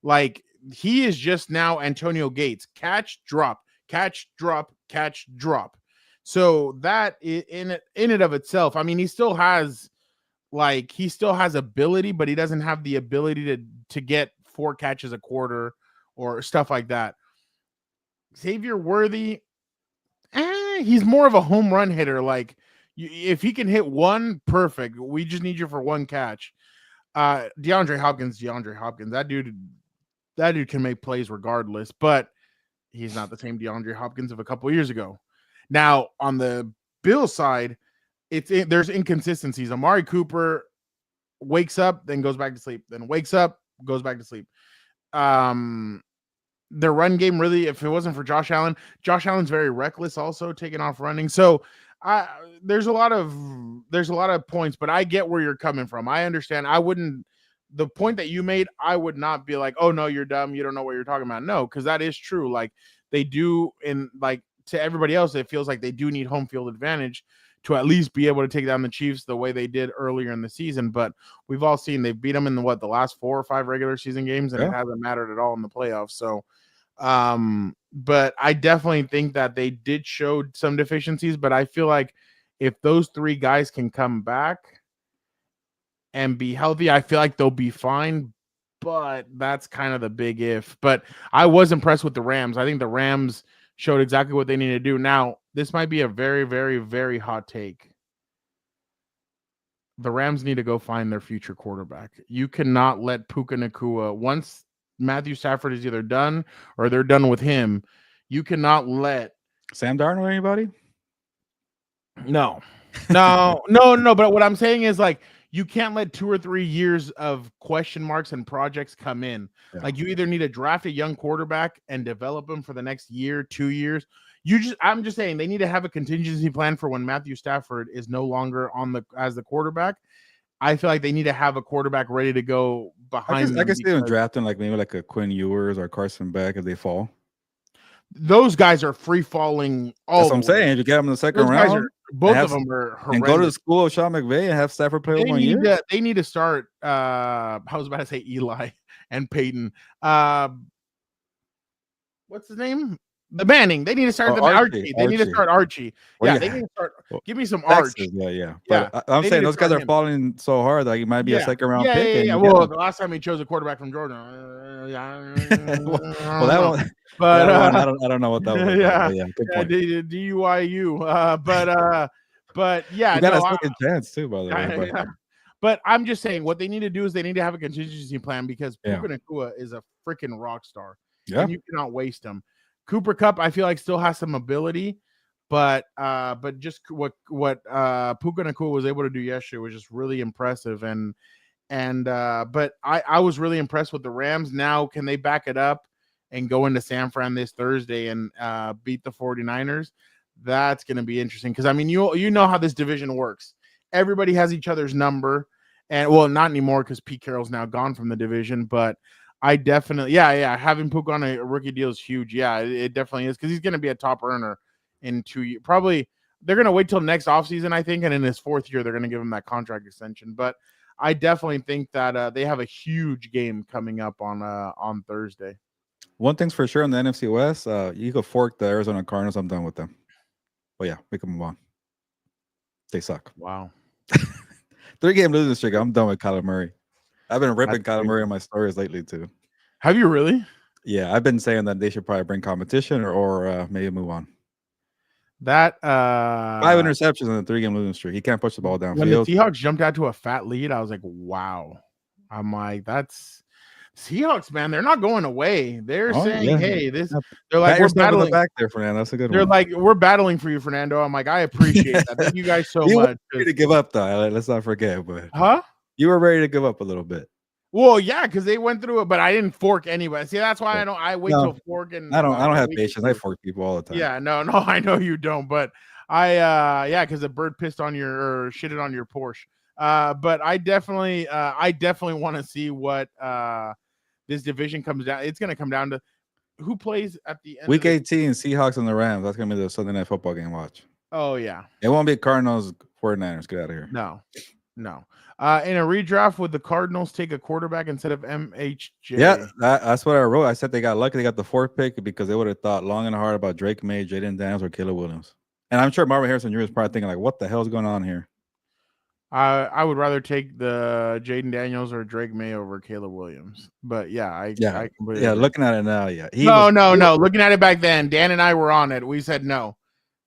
Like he is just now Antonio Gates. Catch, drop, catch, drop, catch, drop. So that in it of itself, I mean, he still has ability, but he doesn't have the ability to get 4 catches a quarter or stuff like that. Xavier Worthy, he's more of a home run hitter. Like if he can hit one, perfect. We just need you for 1 catch. DeAndre Hopkins. That dude can make plays regardless, but he's not the same DeAndre Hopkins of a couple years ago. Now on the Bills side, there's inconsistencies. Amari Cooper wakes up, then goes back to sleep, then wakes up, goes back to sleep. Their run game really, if it wasn't for Josh Allen's very reckless, also taking off running. So there's a lot of points, but I get where you're coming from. I understand. The point that you made, I would not be like, oh no, you're dumb, you don't know what you're talking about. No, because that is true. Like they do, in like to everybody else, it feels like they do need home field advantage to at least be able to take down the Chiefs the way they did earlier in the season. But we've all seen they've beat them in the last 4 or 5 regular season games, and it hasn't mattered at all in the playoffs. So but I definitely think that they did show some deficiencies, but I feel like if those 3 guys can come back and be healthy, I feel like they'll be fine. But that's kind of the big if. But I was impressed with the Rams. I think the Rams showed exactly what they need to do. Now, this might be a very, very, very hot take. The Rams need to go find their future quarterback. You cannot let Puka Nacua, once Matthew Stafford is either done or they're done with him, you cannot let Sam Darnold or anybody? No. But what I'm saying is like you can't let 2 or 3 years of question marks and projects come in. Yeah. Like you either need to draft a young quarterback and develop him for the next year, 2 years. I'm just saying they need to have a contingency plan for when Matthew Stafford is no longer as the quarterback. I feel like they need to have a quarterback ready to go behind. I guess they're drafting maybe like a Quinn Ewers or Carson Beck if they fall. Those guys are free falling. That's what I'm saying. If you get them in the second round, both of them are horrendous. And go to the school of Sean McVay and have Stafford play 1 year. They need to start. I was about to say Eli and Peyton. What's his name? The Manning. They need to start Archie. They need to start Archie. Well, they need to start. Give me some Archie. Yeah. But I'm saying those guys are falling so hard that he might be a second round pick. Yeah. Well, the last time he chose a quarterback from Georgia. Well, that one. But I don't know what that was. Yeah. Good point. DUIU. But yeah, you got a second chance too, by the way. Yeah. But I'm just saying, what they need to do is they need to have a contingency plan because Puka Nacua is a freaking rock star. Yeah, and you cannot waste him. Cooper Kupp, I feel like still has some ability, but just what Puka Nacua was able to do yesterday was just really impressive. But I was really impressed with the Rams. Now, can they back it up and go into San Fran this Thursday and beat the 49ers? That's going to be interesting because I mean you know how this division works. Everybody has each other's number, and well, not anymore because Pete Carroll's now gone from the division, but I definitely, yeah. Having Puka on a rookie deal is huge. Yeah, it definitely is because he's going to be a top earner in 2 years. Probably they're going to wait till next offseason, I think, and in his 4th year, they're going to give him that contract extension. But I definitely think that they have a huge game coming up on Thursday. One thing's for sure in the NFC West, you could fork the Arizona Cardinals. I'm done with them. But yeah, we can move on. They suck. Wow. 3-game losing streak. I'm done with Kyler Murray. I've been ripping That's Kyler Murray in my stories lately too. Have you really? Yeah, I've been saying that they should probably bring competition or maybe move on. That 5 interceptions in a 3-game losing streak. He can't push the ball downfield. when the Seahawks jumped out to a fat lead, I was like, wow. I'm like, that's Seahawks, man. They're not going away. They're saying, hey, this. They're like, we're battling back there, Fernando. That's a good They're one. like, we're battling for you, Fernando. I'm like, I appreciate that. Thank you guys so much. Ready to give up, though. Let's not forget. But huh? You were ready to give up a little bit. Well, yeah, because they went through it, but I didn't fork anybody. See, that's why I wait till fork and I don't have patience. I fork people all the time. Yeah, no, I know you don't, but because the bird pissed on or shitted on your Porsche. But I definitely want to see what this division comes down. It's going to come down to who plays at the end. Week 18, Seahawks and the Rams. That's going to be the Sunday Night Football game. Watch. Oh yeah. It won't be Cardinals 49ers. Get out of here. No. In a redraft, would the Cardinals take a quarterback instead of MHJ? Yeah, that's what I wrote. I said they got lucky. They got the 4th pick because they would have thought long and hard about Drake May, Jaden Daniels, or Caleb Williams. And I'm sure Marvin Harrison Jr. is probably thinking, like, what the hell is going on here? I would rather take the Jaden Daniels or Drake May over Caleb Williams. But yeah, I completely agree. Looking at it now, yeah. No. Looking at it back then, Dan and I were on it. We said no.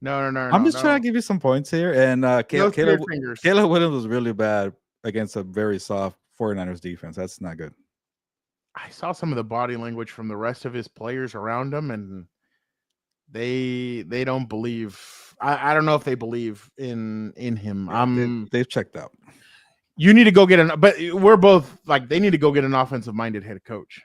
I'm just trying to give you some points here. And Caleb Williams was really bad against a very soft 49ers defense. That's not good. I saw some of the body language from the rest of his players around him, and they don't believe. I don't know if they believe in him. Yeah, they've checked out. You need to go get but we're both like they need to go get an offensive minded head coach.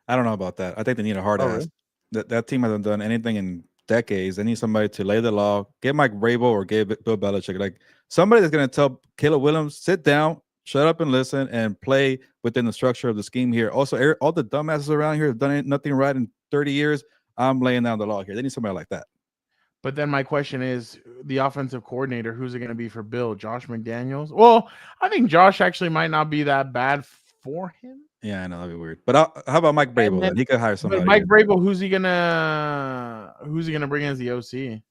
I don't know about that. I think they need a hard ass. Really? That team hasn't done anything in decades. They need somebody to lay the law. Get Mike Vrabel or get Bill Belichick. Like somebody that's going to tell Caleb Williams, sit down, shut up and listen, and play within the structure of the scheme here. Also, all the dumbasses around here have done nothing right in 30 years. I'm laying down the law here. They need somebody like that. But then my question is, the offensive coordinator, who's it going to be for Bill? Josh McDaniels? Well, I think Josh actually might not be that bad for him. Yeah, I know that'd be weird. But how about Mike Vrabel? Then he could hire somebody. But Mike Vrabel, who's he gonna bring in as the OC?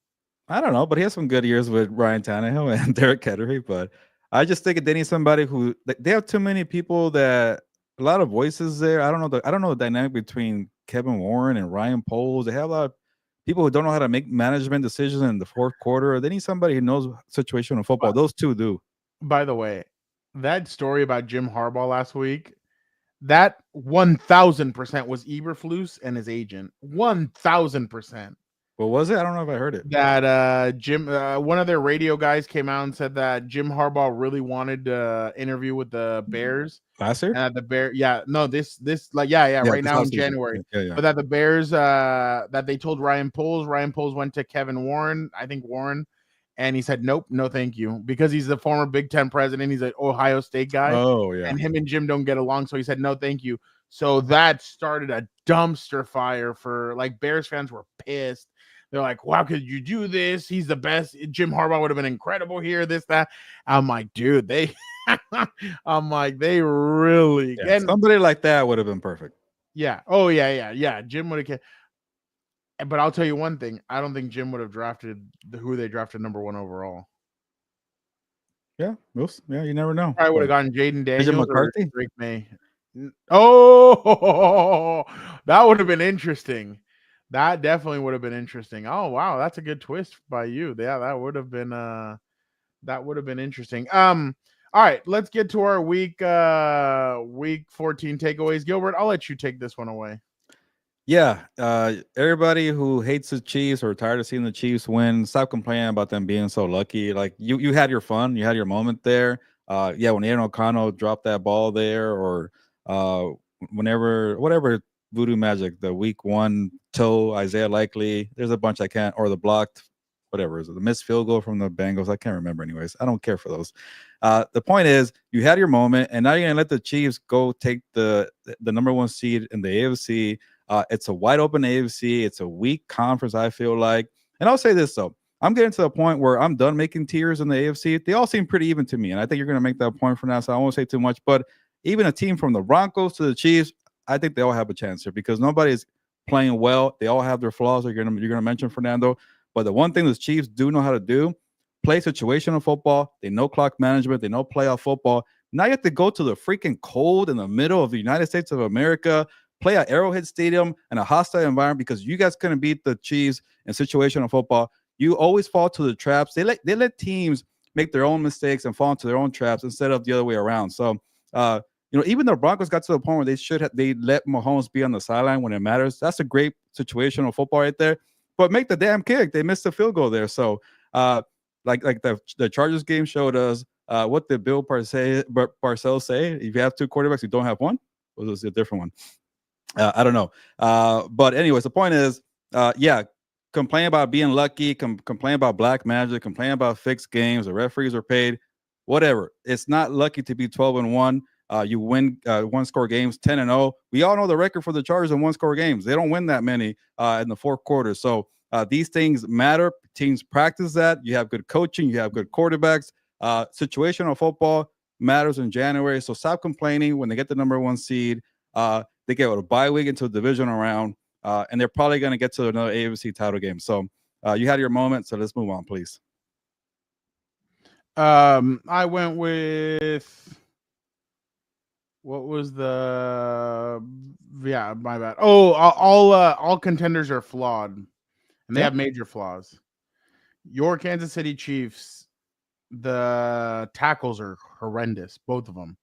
I don't know, but he has some good years with Ryan Tannehill and Derek Henry. But I just think they need somebody who they have too many people that a lot of voices there. I don't know the dynamic between Kevin Warren and Ryan Poles. They have a lot of people who don't know how to make management decisions in the 4th quarter. They need somebody who knows situational football. Those two do. By the way, that story about Jim Harbaugh last week, that 1,000% was Eberflus and his agent. 1,000%. What was it? I don't know if I heard it. That Jim, one of their radio guys came out and said that Jim Harbaugh really wanted to interview with the Bears last year. The Bear, right now in January. Yeah. But that the Bears, that they told Ryan Poles. Ryan Poles went to Kevin Warren, I think Warren, and he said nope, no, thank you, because he's the former Big Ten president. He's an Ohio State guy. Oh yeah, and him and Jim don't get along, so he said no, thank you. So that started a dumpster fire for Bears fans were pissed. They're like, "Wow, could you do this? He's the best. Jim Harbaugh would have been incredible here. This, that." I'm like, dude, they really. Yeah, somebody like that would have been perfect. Yeah. Oh yeah. Jim would have. But I'll tell you one thing: I don't think Jim would have drafted who they drafted number 1 overall. Yeah, you never know. I would have gotten Jaden Daniels McCarthy? or Drake May. Oh, that would have been interesting. That definitely would have been interesting. Oh wow, that's a good twist by you. Yeah, that would have been interesting. All right, let's get to our week 14 takeaways. Gilbert, I'll let you take this one away. Yeah, everybody who hates the Chiefs or tired of seeing the Chiefs win, stop complaining about them being so lucky. Like you had your fun, you had your moment there. When Aaron O'Connell dropped that ball there, or whatever voodoo magic, the week 1 toe, Isaiah Likely, there's a bunch I can't, or the blocked whatever. Is it the missed field goal from the Bengals? I can't remember anyways. I don't care for those. The point is you had your moment, and now you're going to let the Chiefs go take the number 1 seed in the AFC. It's a wide open AFC. It's a weak conference, I feel like. And I'll say this, though. I'm getting to the point where I'm done making tiers in the AFC. They all seem pretty even to me, and I think you're going to make that point for now, so I won't say too much. But even a team from the Broncos to the Chiefs, I think they all have a chance here because nobody's playing well. They all have their flaws. You're gonna mention, Fernando. But the one thing the Chiefs do know how to do, play situational football. They know clock management. They know playoff football. Now you have to go to the freaking cold in the middle of the United States of America, play at Arrowhead Stadium in a hostile environment because you guys couldn't beat the Chiefs in situational football. You always fall to the traps. They let teams make their own mistakes and fall into their own traps instead of the other way around. So, even the Broncos got to the point where they let Mahomes be on the sideline when it matters. That's a great situational football right there. But make the damn kick. They missed the field goal there. So, like the Chargers game showed us, what did Bill Parcells say? If you have 2 quarterbacks, you don't have one. Or was it a different one? I don't know. But anyways, the point is, complain about being lucky, complain about black magic, complain about fixed games, the referees are paid, whatever. It's not lucky to be 12-1. You win 1-score games, 10-0. We all know the record for the Chargers in 1-score games. They don't win that many in the 4th quarter. So these things matter. Teams practice that. You have good coaching. You have good quarterbacks. Situational football matters in January. So stop complaining when they get the number 1 seed. They get a bye week into the divisional round. And they're probably going to get to another AFC title game. So you had your moment. So let's move on, please. I went with what was my bad. Oh, all contenders are flawed, and they have major flaws. Your Kansas City Chiefs, the tackles are horrendous, both of them,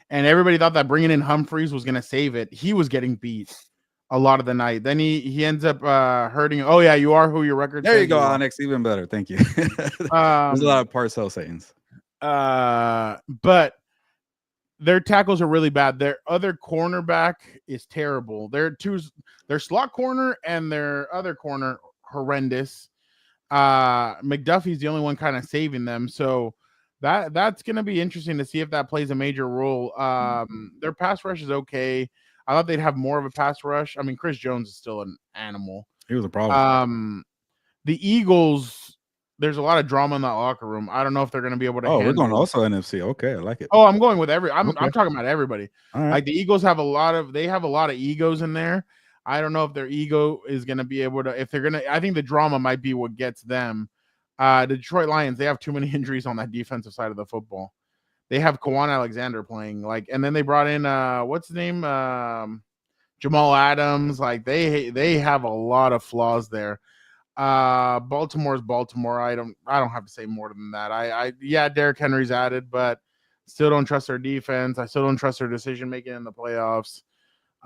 and everybody thought that bringing in Humphreys was going to save it. He was getting beat a lot of the night. Then he ends up hurting. Oh yeah, you are who your record. There you go, Onyx. Even better. Thank you. There's a lot of Parcells sayings. But their tackles are really bad. Their other cornerback is terrible. Their slot corner and their other corner horrendous. McDuffie's the only one kind of saving them. So that's going to be interesting to see if that plays a major role. Their pass rush is okay. I thought they'd have more of a pass rush. I mean, Chris Jones is still an animal. He was a problem. The Eagles, there's a lot of drama in that locker room. I don't know if they're going to be able to. Oh, we're going also NFC. Okay, I like it. Oh, I'm going with I'm talking about everybody. All right. Like the Eagles have a lot of egos in there. I don't know if their ego is going to be able to. If they're going to, I think the drama might be what gets them. The Detroit Lions, they have too many injuries on that defensive side of the football. They have Kwan Alexander playing, and then they brought in what's his name, Jamal Adams. Like they have a lot of flaws there. Baltimore's Baltimore. I don't have to say more than that. Derrick Henry's added, but still don't trust their defense. I still don't trust their decision making in the playoffs.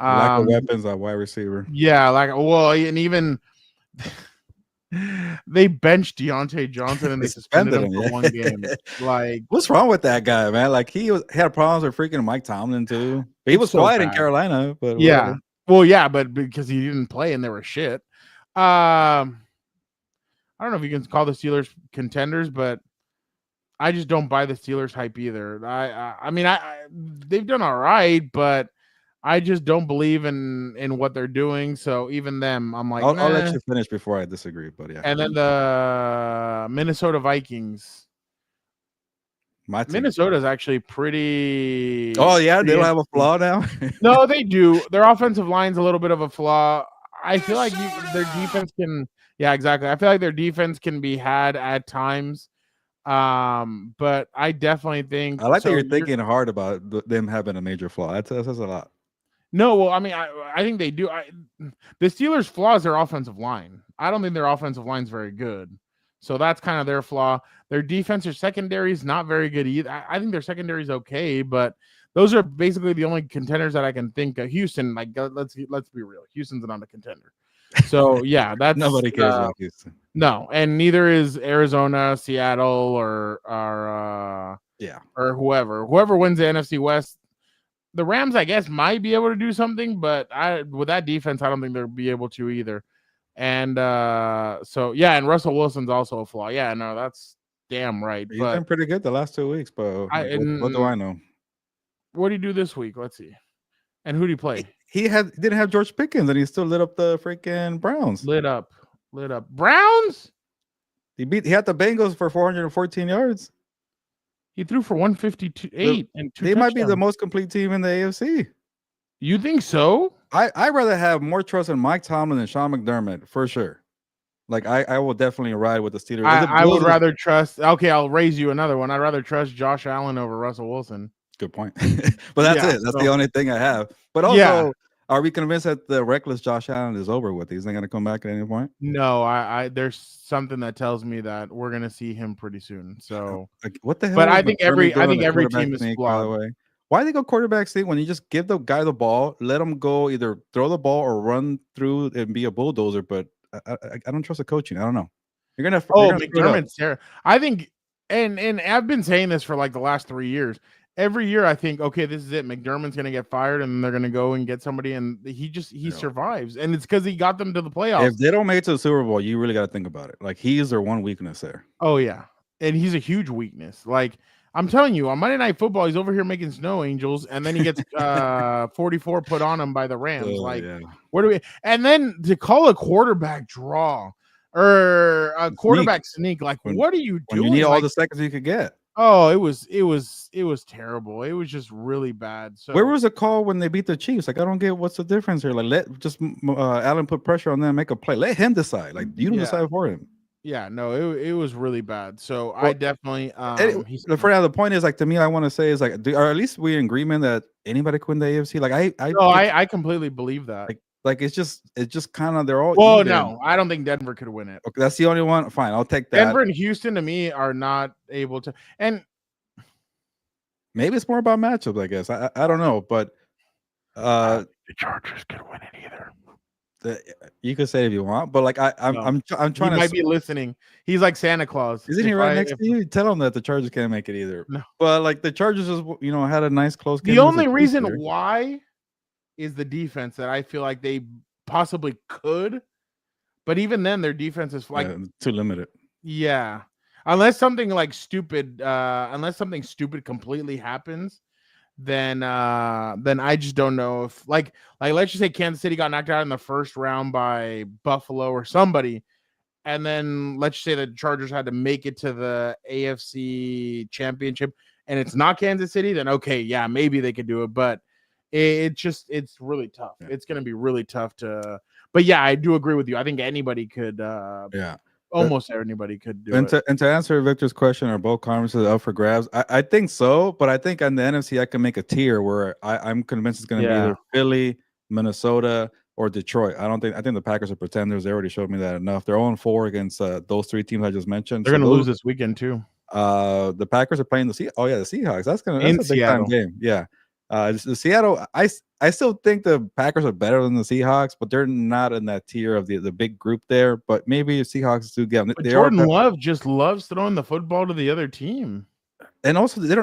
Lack of weapons at wide receiver. Yeah, and even. They benched Deontay Johnson and they suspended him for 1 game. Like, what's wrong with that guy, man? Like, he had problems with freaking Mike Tomlin too. But he was quiet in Carolina, but yeah, whatever. But because he didn't play and they were shit. I don't know if you can call the Steelers contenders, but I just don't buy the Steelers hype either. I mean, they've done all right, but I just don't believe in what they're doing. So even them, I'm like, I'll let you finish before I disagree. But yeah. And then the Minnesota Vikings. Minnesota's actually pretty. Oh yeah, they don't have a flaw now. No, they do. Their offensive line's a little bit of a flaw. I feel like their defense can. Yeah, exactly. I feel like their defense can be had at times. But I definitely think. I like that you're thinking hard about them having a major flaw. That says a lot. No, well, I mean, I think they do. The Steelers' flaw is their offensive line. I don't think their offensive line's very good. So that's kind of their flaw. Their defense or secondary is not very good either. I think their secondary is okay, but those are basically the only contenders that I can think of. Houston, like, let's be real. Houston's not a contender. So, yeah, that's... Nobody cares about Houston. No, and neither is Arizona, Seattle, or whoever. Whoever wins the NFC West, the Rams, I guess, might be able to do something, but with that defense, I don't think they'll be able to either. And so yeah, and Russell Wilson's also a flaw. Yeah, no, that's damn right. He's But been pretty good the last 2 weeks, but what do I know? What do you do this week? Let's see. And who do you play? He didn't have George Pickens, and he still lit up the freaking Browns. Lit up. Browns. He had the Bengals for 414 yards. He threw for 158 and 2 They might be the touchdowns. most complete team in the AFC. You think so? I'd rather have more trust in Mike Tomlin than Sean McDermott for sure. Like I will definitely ride with the Steelers. I would rather trust. Okay, I'll raise you another one. I'd rather trust Josh Allen over Russell Wilson. Good point. But that's Yeah, it. That's the only thing I have. But also, Yeah. are we convinced that the reckless Josh Allen is over with? He's not going to come back at any point? No, I there's something that tells me that we're gonna see him pretty soon. So, Like, what the hell? but is I think McDermott doing every the quarterback team is sneak, by flawed. the way? Why do they go quarterback sneak when you just give the guy the ball, let him go either throw the ball or run through and be a bulldozer? But I don't trust the coaching. I don't know. You're gonna McDermott's terrible. I think, and I've been saying this for like the last 3 years. Every year I think, okay, this is it. McDermott's gonna get fired, and they're gonna go and get somebody, and he survives, and it's because he got them to the playoffs. If they don't make it to the Super Bowl, you really got to think about it. Like he's their one weakness there. Oh yeah, and he's a huge weakness. Like I'm telling you, on Monday Night Football, he's over here making snow angels, and then he gets 44 put on him by the Rams. Where do we? And then to call a quarterback draw or a quarterback sneak, like what are you doing? You need all the seconds you could get. Oh, it was terrible. It was just really bad. So where was the call when they beat the Chiefs? Like I don't get what's the difference here. Like let just Allen put pressure on them, make a play. Let him decide. Like you don't decide for him. Yeah, no, it was really bad. So I definitely the point is like to me, I want to say is like, or at least we're in agreement that anybody could win the AFC. Like I completely believe that. Like it's just kind of they're all. Well, no, I don't think Denver could win it. Okay, that's the only one. Fine, I'll take that. Denver and Houston to me are not able to, and maybe it's more about matchups. I guess I don't know, but the Chargers could win it either. You could say if you want, but like I'm trying to. He might be listening. He's like Santa Claus. Isn't he right next to you? Tell him that the Chargers can't make it either. No. But like the Chargers just had a nice close game. The only reason why is the defense that I feel like they possibly could, but even then their defense is like too limited. Yeah, unless something stupid completely happens. Then I just don't know if like let's just say Kansas City got knocked out in the first round by Buffalo or somebody, and then let's just say the Chargers had to make it to the AFC Championship and it's not Kansas City, then okay, yeah, maybe they could do it, but it's really tough. Yeah. It's going to be really tough to. But yeah, I do agree with you. I think anybody could. Almost anybody could do it. And to answer Victor's question, are both conferences up for grabs? I think so, but I think on the NFC I can make a tier where I'm convinced it's going to be either Philly, Minnesota, or Detroit. I think the Packers are pretenders. They already showed me that enough. They're 0-4 against those three teams I just mentioned. They're going to lose this weekend too. The Packers are playing the Seahawks. That's a big time game. Yeah. The Seattle, I still think the Packers are better than the Seahawks, but they're not in that tier of the big group there. But maybe the Seahawks do get them. Jordan Love just loves throwing the football to the other team, and also Matt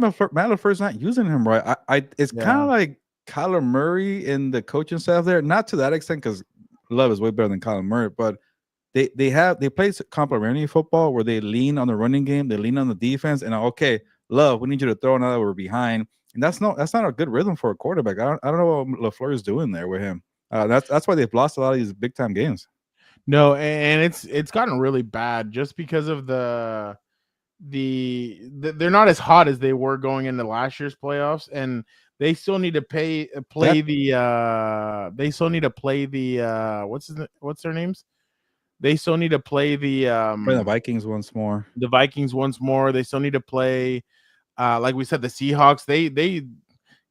LaFleur's not using him right. It's kind of like Kyler Murray in the coaching staff there, not to that extent because Love is way better than Kyler Murray, but they play complementary football where they lean on the running game, they lean on the defense, and okay, Love, we need you to throw now that we're behind. And that's not a good rhythm for a quarterback. I don't know what LaFleur is doing there with him. That's why they've lost a lot of these big time games. No, and it's gotten really bad just because of they're not as hot as they were going into last year's playoffs, and they still need to play the what's their names? They still need to play the Vikings once more. The Vikings once more. They still need to play. Like we said, the Seahawks,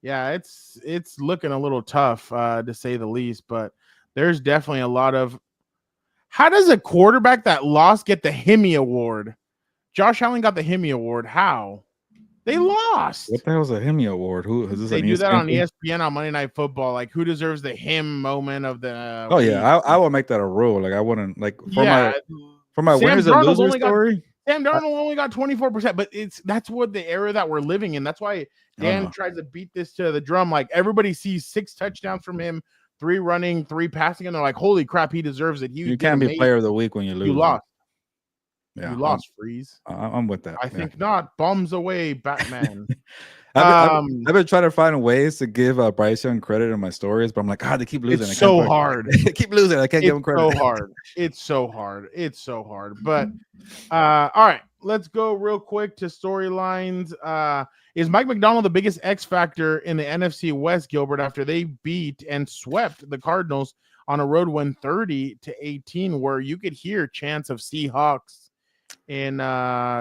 it's looking a little tough to say the least, but there's definitely a lot of. How does a quarterback that lost get the Hemi Award? Josh Allen got the Hemi Award. How? They lost. What the hell is a Hemi Award? Who is this? They do that on ESPN on Monday Night Football. Like, who deserves the him moment of the? I will make that a rule. Like, I wouldn't like for my winners and losers story. Sam Darnold only got 24%, but that's what the era that we're living in. That's why Dan tries to beat this to the drum. Like everybody sees 6 touchdowns from him, 3 running, 3 passing, and they're like, holy crap, he deserves it. You can't be player of the week when you lose. You lost. Yeah, you lost, Freeze. I'm with that. I think not. Bombs away, Batman. I've been trying to find ways to give Bryce Young credit in my stories, but I'm like, they keep losing. It's so hard. They keep losing. I can't give him credit. It's so hard. But all right, let's go real quick to storylines. Is Mike Macdonald the biggest X factor in the NFC West, Gilbert, after they beat and swept the Cardinals on a road win 30-18, where you could hear chants of Seahawks in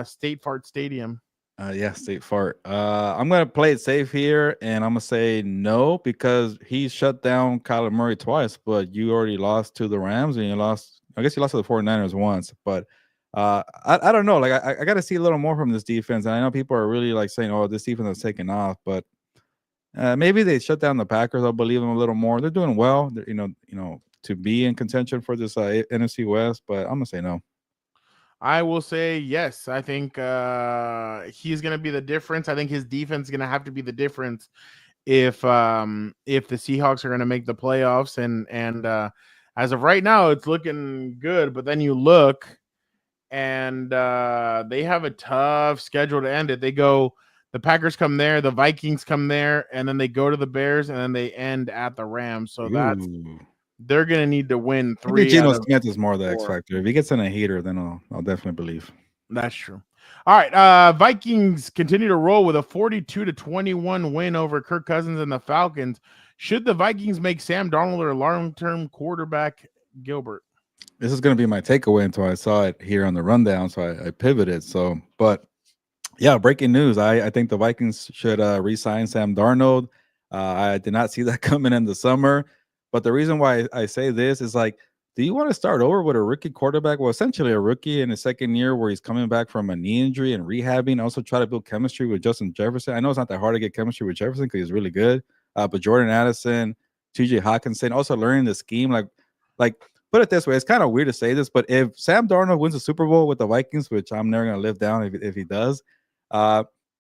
State Fart Stadium? Yeah, State Fart. I'm gonna play it safe here, and I'm gonna say no because he shut down Kyler Murray twice. But you already lost to the Rams, and I guess you lost to the 49ers once. But I don't know. Like I got to see a little more from this defense, and I know people are really like saying, "Oh, this defense is taking off," but maybe they shut down the Packers. I'll believe them a little more. They're doing well. They're, to be in contention for this NFC West, but I'm gonna say no. I will say yes. I think he's going to be the difference. I think his defense is going to have to be the difference if the Seahawks are going to make the playoffs. And as of right now, it's looking good. But then you look, and they have a tough schedule to end it. The Packers come there, the Vikings come there, and then they go to the Bears, and then they end at the Rams. So they're going to need to win 3. Geno Smith is more the X factor. If he gets in a heater, then I'll definitely believe. That's true. All right. Vikings continue to roll with a 42-21 win over Kirk Cousins and the Falcons. Should the Vikings make Sam Darnold their long-term quarterback, Gilbert? This is going to be my takeaway until I saw it here on the rundown, so I pivoted. But yeah, breaking news. I think the Vikings should re-sign Sam Darnold. I did not see that coming in the summer. But the reason why I say this is like, do you want to start over with a rookie quarterback? Well, essentially a rookie in his second year where he's coming back from a knee injury and rehabbing. Also try to build chemistry with Justin Jefferson. I know it's not that hard to get chemistry with Jefferson because he's really good. But Jordan Addison, TJ Hawkinson, also learning the scheme. Like put it this way, it's kind of weird to say this, but if Sam Darnold wins the Super Bowl with the Vikings, which I'm never going to live down if he does,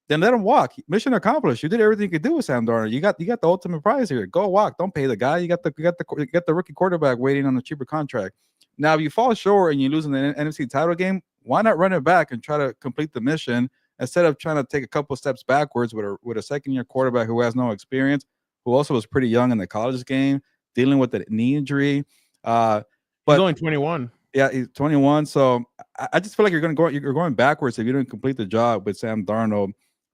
then let him walk. Mission accomplished. You did everything you could do with Sam Darnold. You got the ultimate prize here. Go walk. Don't pay the guy. You got the rookie quarterback waiting on the cheaper contract. Now, if you fall short and you lose in the NFC title game, why not run it back and try to complete the mission instead of trying to take a couple steps backwards with a second-year quarterback who has no experience, who also was pretty young in the college game, dealing with the knee injury. But he's only 21. Yeah, he's 21. So I just feel like you're going backwards if you didn't complete the job with Sam Darnold.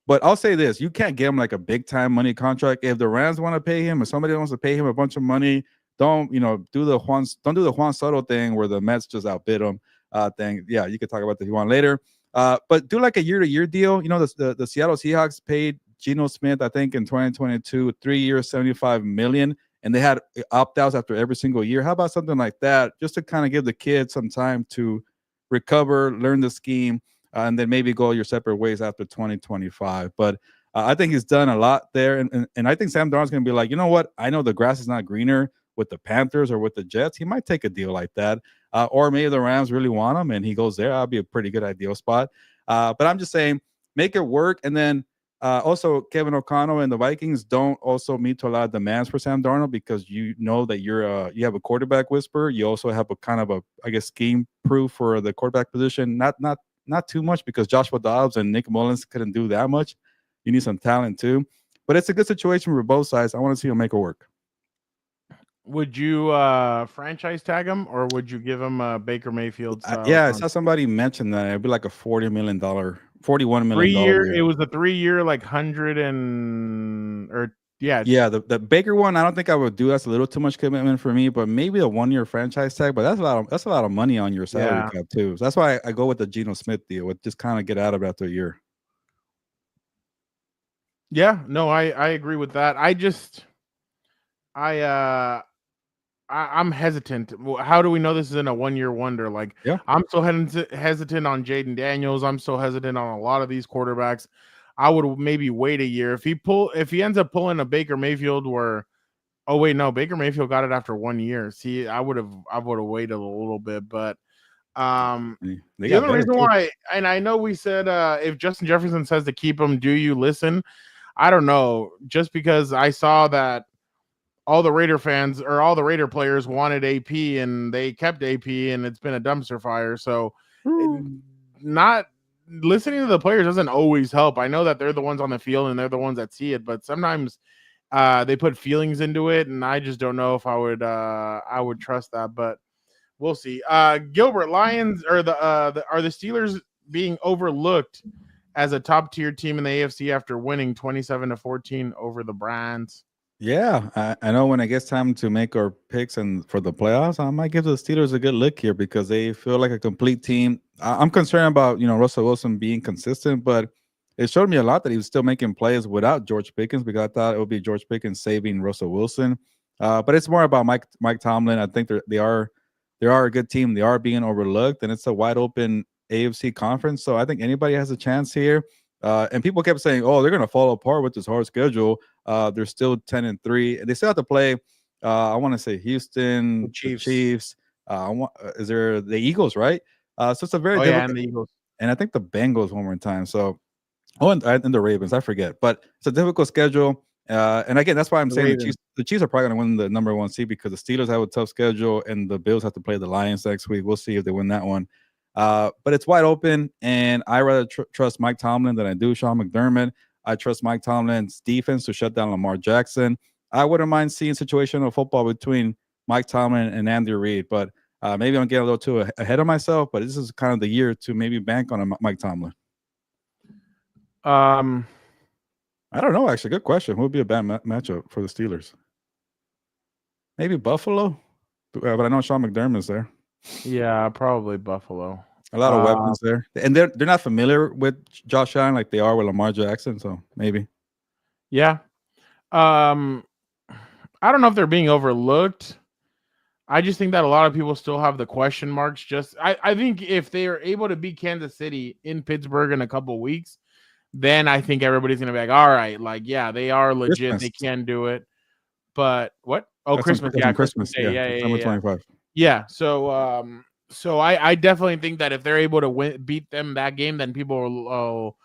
But I'll say this: you can't give him like a big time money contract. If the Rams want to pay him, or somebody wants to pay him a bunch of money, don't do the Juan Soto thing where the Mets just outbid him thing. Yeah, you could talk about that if you want later. But do like a year-to-year deal. The Seattle Seahawks paid Geno Smith, I think, in 2022, 3 years, $75 million, and they had opt-outs after every single year. How about something like that, just to kind of give the kids some time to recover, learn the scheme, and then maybe go your separate ways after 2025. But I think he's done a lot there, and I think Sam Darnold's going to be like, you know what? I know the grass is not greener with the Panthers or with the Jets. He might take a deal like that, or maybe the Rams really want him and he goes there. That'll be a pretty good ideal spot. But I'm just saying, make it work. And then also Kevin O'Connell and the Vikings don't also meet to a lot of demands for Sam Darnold, because you know that you have a quarterback whisperer. You also have a kind of a, I guess, scheme proof for the quarterback position. Not too much, because Joshua Dobbs and Nick Mullins couldn't do that much. You need some talent too, but it's a good situation for both sides. I want to see him make it work. Would you franchise tag him, or would you give him Baker Mayfield? Yeah, I saw somebody mention that it'd be like a $41 million. 3-year. It was a 3-year, like 100 and yeah. The Baker one, I don't think I would do. That's a little too much commitment for me. But maybe a 1-year franchise tag. But that's a lot of money on your salary cap too. So that's why I go with the Geno Smith deal. With just kind of get out of it after a year. Yeah, no, I agree with that. I'm hesitant. How do we know this isn't a 1-year wonder? Like, yeah. I'm so hesitant on Jaden Daniels. I'm so hesitant on a lot of these quarterbacks. I would maybe wait a year. If he ends up pulling a Baker Mayfield where, oh wait, no, Baker Mayfield got it after 1 year. See, I would have waited a little bit, but the other reason why, and I know we said if Justin Jefferson says to keep him, do you listen? I don't know. Just because I saw that all the Raider fans or all the Raider players wanted AP and they kept AP and it's been a dumpster fire. So not listening to the players doesn't always help. I know that they're the ones on the field and they're the ones that see it, but sometimes they put feelings into it, and I just don't know if I would trust that, but we'll see. Gilbert, Lions or are the Steelers being overlooked as a top tier team in the AFC after winning 27-14 over the Browns? Yeah, I know when it gets time to make our picks and for the playoffs, I might give the Steelers a good look here because they feel like a complete team. I'm concerned about Russell Wilson being consistent, but it showed me a lot that he was still making plays without George Pickens because I thought it would be George Pickens saving Russell Wilson. But it's more about Mike Tomlin. I think they are a good team. They are being overlooked, and it's a wide open AFC conference. So I think anybody has a chance here. And people kept saying, "Oh, they're going to fall apart with this hard schedule." They're still 10-3, and they still have to play. I want to say Houston, the Chiefs. Is there the Eagles, right? So it's a very difficult. And the Eagles, and I think the Bengals one more time. So, and the Ravens, I forget, but it's a difficult schedule. And again, that's why I'm saying the Chiefs are probably going to win the number 1 seed because the Steelers have a tough schedule, and the Bills have to play the Lions next week. We'll see if they win that one. But it's wide open, and I rather trust Mike Tomlin than I do Sean McDermott. I trust Mike Tomlin's defense to shut down Lamar Jackson. I wouldn't mind seeing situational football between Mike Tomlin and Andy Reid, but maybe I'm getting a little too ahead of myself. But this is kind of the year to maybe bank on Mike Tomlin. I don't know. Actually, good question. Who would be a bad matchup for the Steelers? Maybe Buffalo, but I know Sean McDermott's there. Yeah, probably Buffalo. A lot of weapons there, and they're not familiar with Josh Allen like they are with Lamar Jackson. So maybe, yeah. I don't know if they're being overlooked. I just think that a lot of people still have the question marks. I think if they are able to beat Kansas City in Pittsburgh in a couple weeks, then I think everybody's gonna be like, all right, like yeah, they are legit. Christmas. They can do it. But what? Oh, that's Christmas! Yeah, Christmas Day. Yeah. 25. Yeah. So I definitely think that if they're able to beat them that game, then people will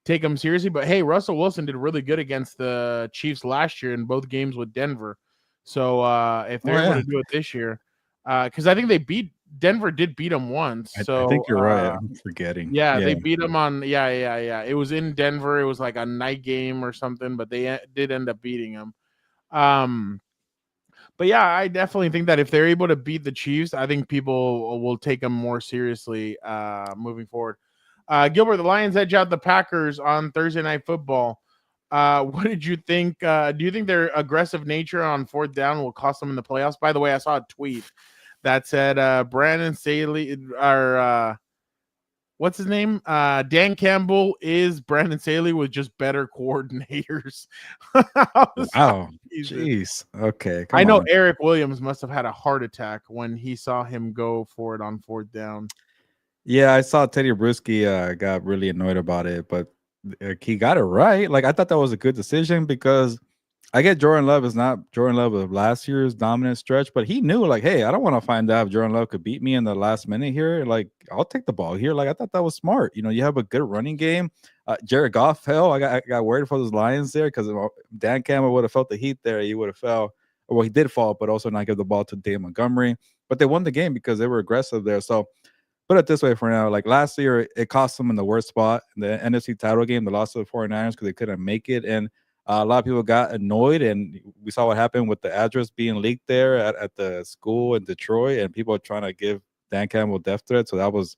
take them seriously. But hey, Russell Wilson did really good against the Chiefs last year in both games with Denver. So if they're able to do it this year, because I think Denver did beat them once. So I think you're right. I'm forgetting. Yeah, they beat them on. Yeah. It was in Denver. It was like a night game or something, but they did end up beating them. But yeah, I definitely think that if they're able to beat the Chiefs, I think people will take them more seriously moving forward. Gilbert, the Lions edge out the Packers on Thursday Night Football. What did you think? Do you think their aggressive nature on 4th down will cost them in the playoffs? By the way, I saw a tweet that said Brandon Staley or what's his name? Dan Campbell is Brandon Staley with just better coordinators. Wow. Jeez. Okay. I know Eric Williams must have had a heart attack when he saw him go for it on 4th down. Yeah, I saw Teddy Bruschi got really annoyed about it, but he got it right. Like I thought that was a good decision because I get Jordan Love is not Jordan Love of last year's dominant stretch, but he knew like, hey, I don't want to find out if Jordan Love could beat me in the last minute here. Like, I'll take the ball here. Like, I thought that was smart. You have a good running game. Jared Goff fell. I got worried for those Lions there because Dan Campbell would have felt the heat there. He would have fell. Well, he did fall, but also not give the ball to Dave Montgomery. But they won the game because they were aggressive there. So put it this way for now. Like last year, it cost them in the worst spot in the NFC title game. They lost to the 49ers because they couldn't make it. And a lot of people got annoyed, and we saw what happened with the address being leaked there at the school in Detroit, and people are trying to give Dan Campbell death threats. So that was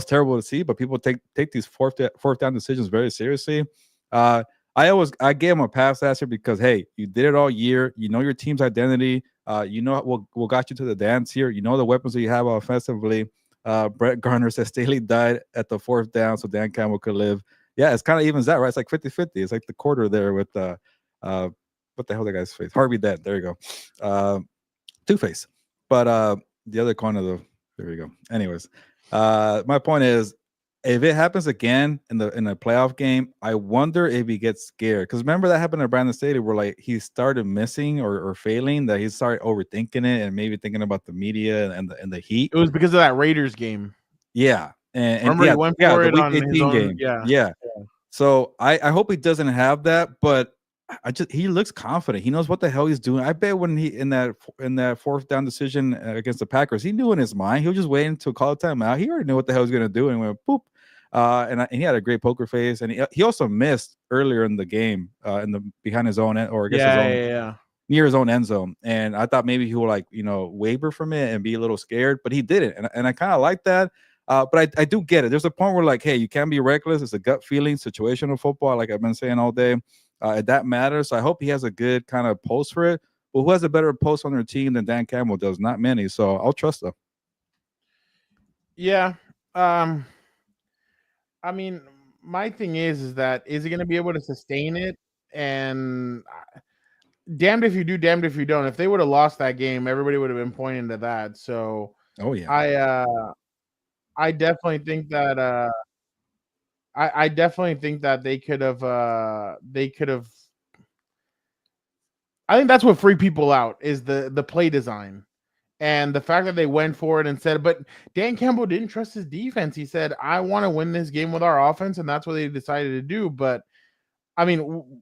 terrible to see. But people take these fourth down decisions very seriously. I gave him a pass last year because hey, you did it all year. You know your team's identity. You know what got you to the dance here. You know the weapons that you have offensively. Brett Garner says Staley died at the 4th down, so Dan Campbell could live. Yeah, it's kind of evens that, right? It's like 50-50. It's like the quarter there with what the hell that guy's face? Harvey Dent. There you go. Two-Face. But the other coin of there we go. Anyways, my point is if it happens again in a playoff game, I wonder if he gets scared. Because remember that happened at Brandon Staley where like he started missing or failing, that he started overthinking it and maybe thinking about the media and the heat. It was because of that Raiders game. Yeah. And remember he went for it on his own game. Yeah. So I hope he doesn't have that, but he looks confident. He knows what the hell he's doing. I bet when he in that fourth down decision against the Packers, he knew in his mind. He was just waiting to call a timeout. He already knew what the hell he was gonna do, and went boop. And he had a great poker face, and he also missed earlier in the game, behind his own end, or I guess his own near his own end zone. And I thought maybe he would waver from it and be a little scared, but he didn't, and I kind of like that. But I do get it. There's a point where hey, you can't be reckless. It's a gut feeling, situational football, like I've been saying all day. That matters. So I hope he has a good kind of post for it. But who has a better post on their team than Dan Campbell does? Not many. So I'll trust them. Yeah. I mean, my thing is that is he going to be able to sustain it? And damned if you do, damned if you don't. If they would have lost that game, everybody would have been pointing to that. So, I definitely think that I definitely think that they could have. I think that's what freaked people out is the play design. And the fact that they went for it and said, but Dan Campbell didn't trust his defense. He said, I want to win this game with our offense, and that's what they decided to do. But, I mean,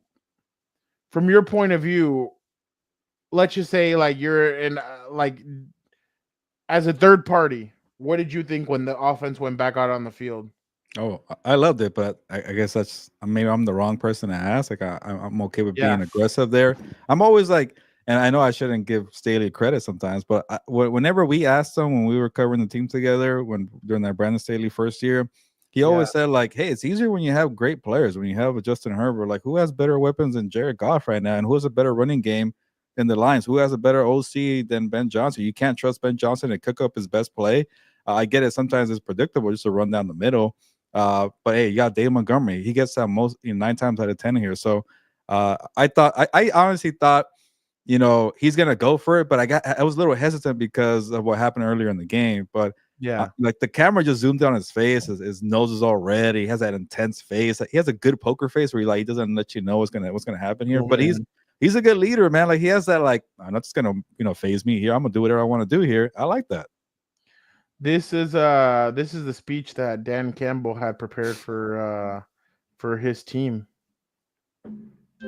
from your point of view, let's just say, you're in, as a third party, what did you think when the offense went back out on the field? Oh, I loved it, but I guess maybe I'm the wrong person to ask. I'm okay with being aggressive there. I'm always and I know I shouldn't give Staley credit sometimes, but whenever we asked him when we were covering the team together, during that Brandon Staley first year, he always said hey, it's easier when you have great players. When you have a Justin Herbert, who has better weapons than Jared Goff right now, and who has a better running game than the Lions? Who has a better OC than Ben Johnson? You can't trust Ben Johnson to cook up his best play. I get it. Sometimes it's predictable just to run down the middle. But hey, you got Dave Montgomery. He gets that most 9 times out of 10 here. So I honestly thought, he's gonna go for it, but I was a little hesitant because of what happened earlier in the game. But the camera just zoomed on his face. His nose is all red. He has that intense face. He has a good poker face where he doesn't let you know what's gonna happen here. But he's a good leader, man. He has that I'm not just gonna phase me here. I'm gonna do whatever I want to do here. I like that. This is the speech that Dan Campbell had prepared for his team.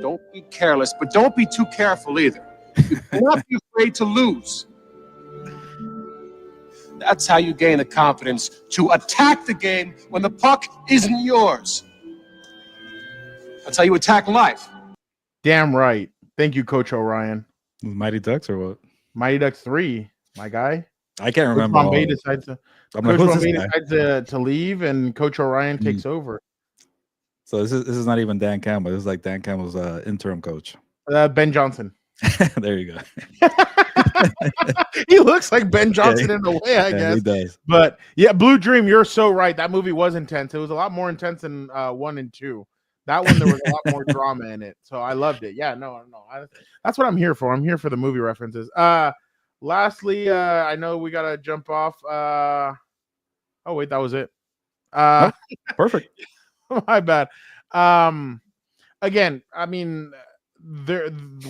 Don't be careless, but don't be too careful either. You cannot be afraid to lose. That's how you gain the confidence to attack the game when the puck isn't yours. That's how you attack life. Damn right. Thank you, Coach O'Ryan. Mighty Ducks or what? Mighty Ducks 3, my guy. I can't remember. Coach Bombay decides to leave, and Coach O'Ryan takes over. So this is not even Dan Campbell. This is Dan Campbell's interim coach. Ben Johnson. There you go. He looks like Ben Johnson in a way, I guess. He does. But Blue Dream, you're so right. That movie was intense. It was a lot more intense than 1 and 2. That one, there was a lot more drama in it. So I loved it. Yeah, no. That's what I'm here for. I'm here for the movie references. Lastly, I know we gotta jump off. Oh wait, that was it. Perfect. My bad. Again, I mean,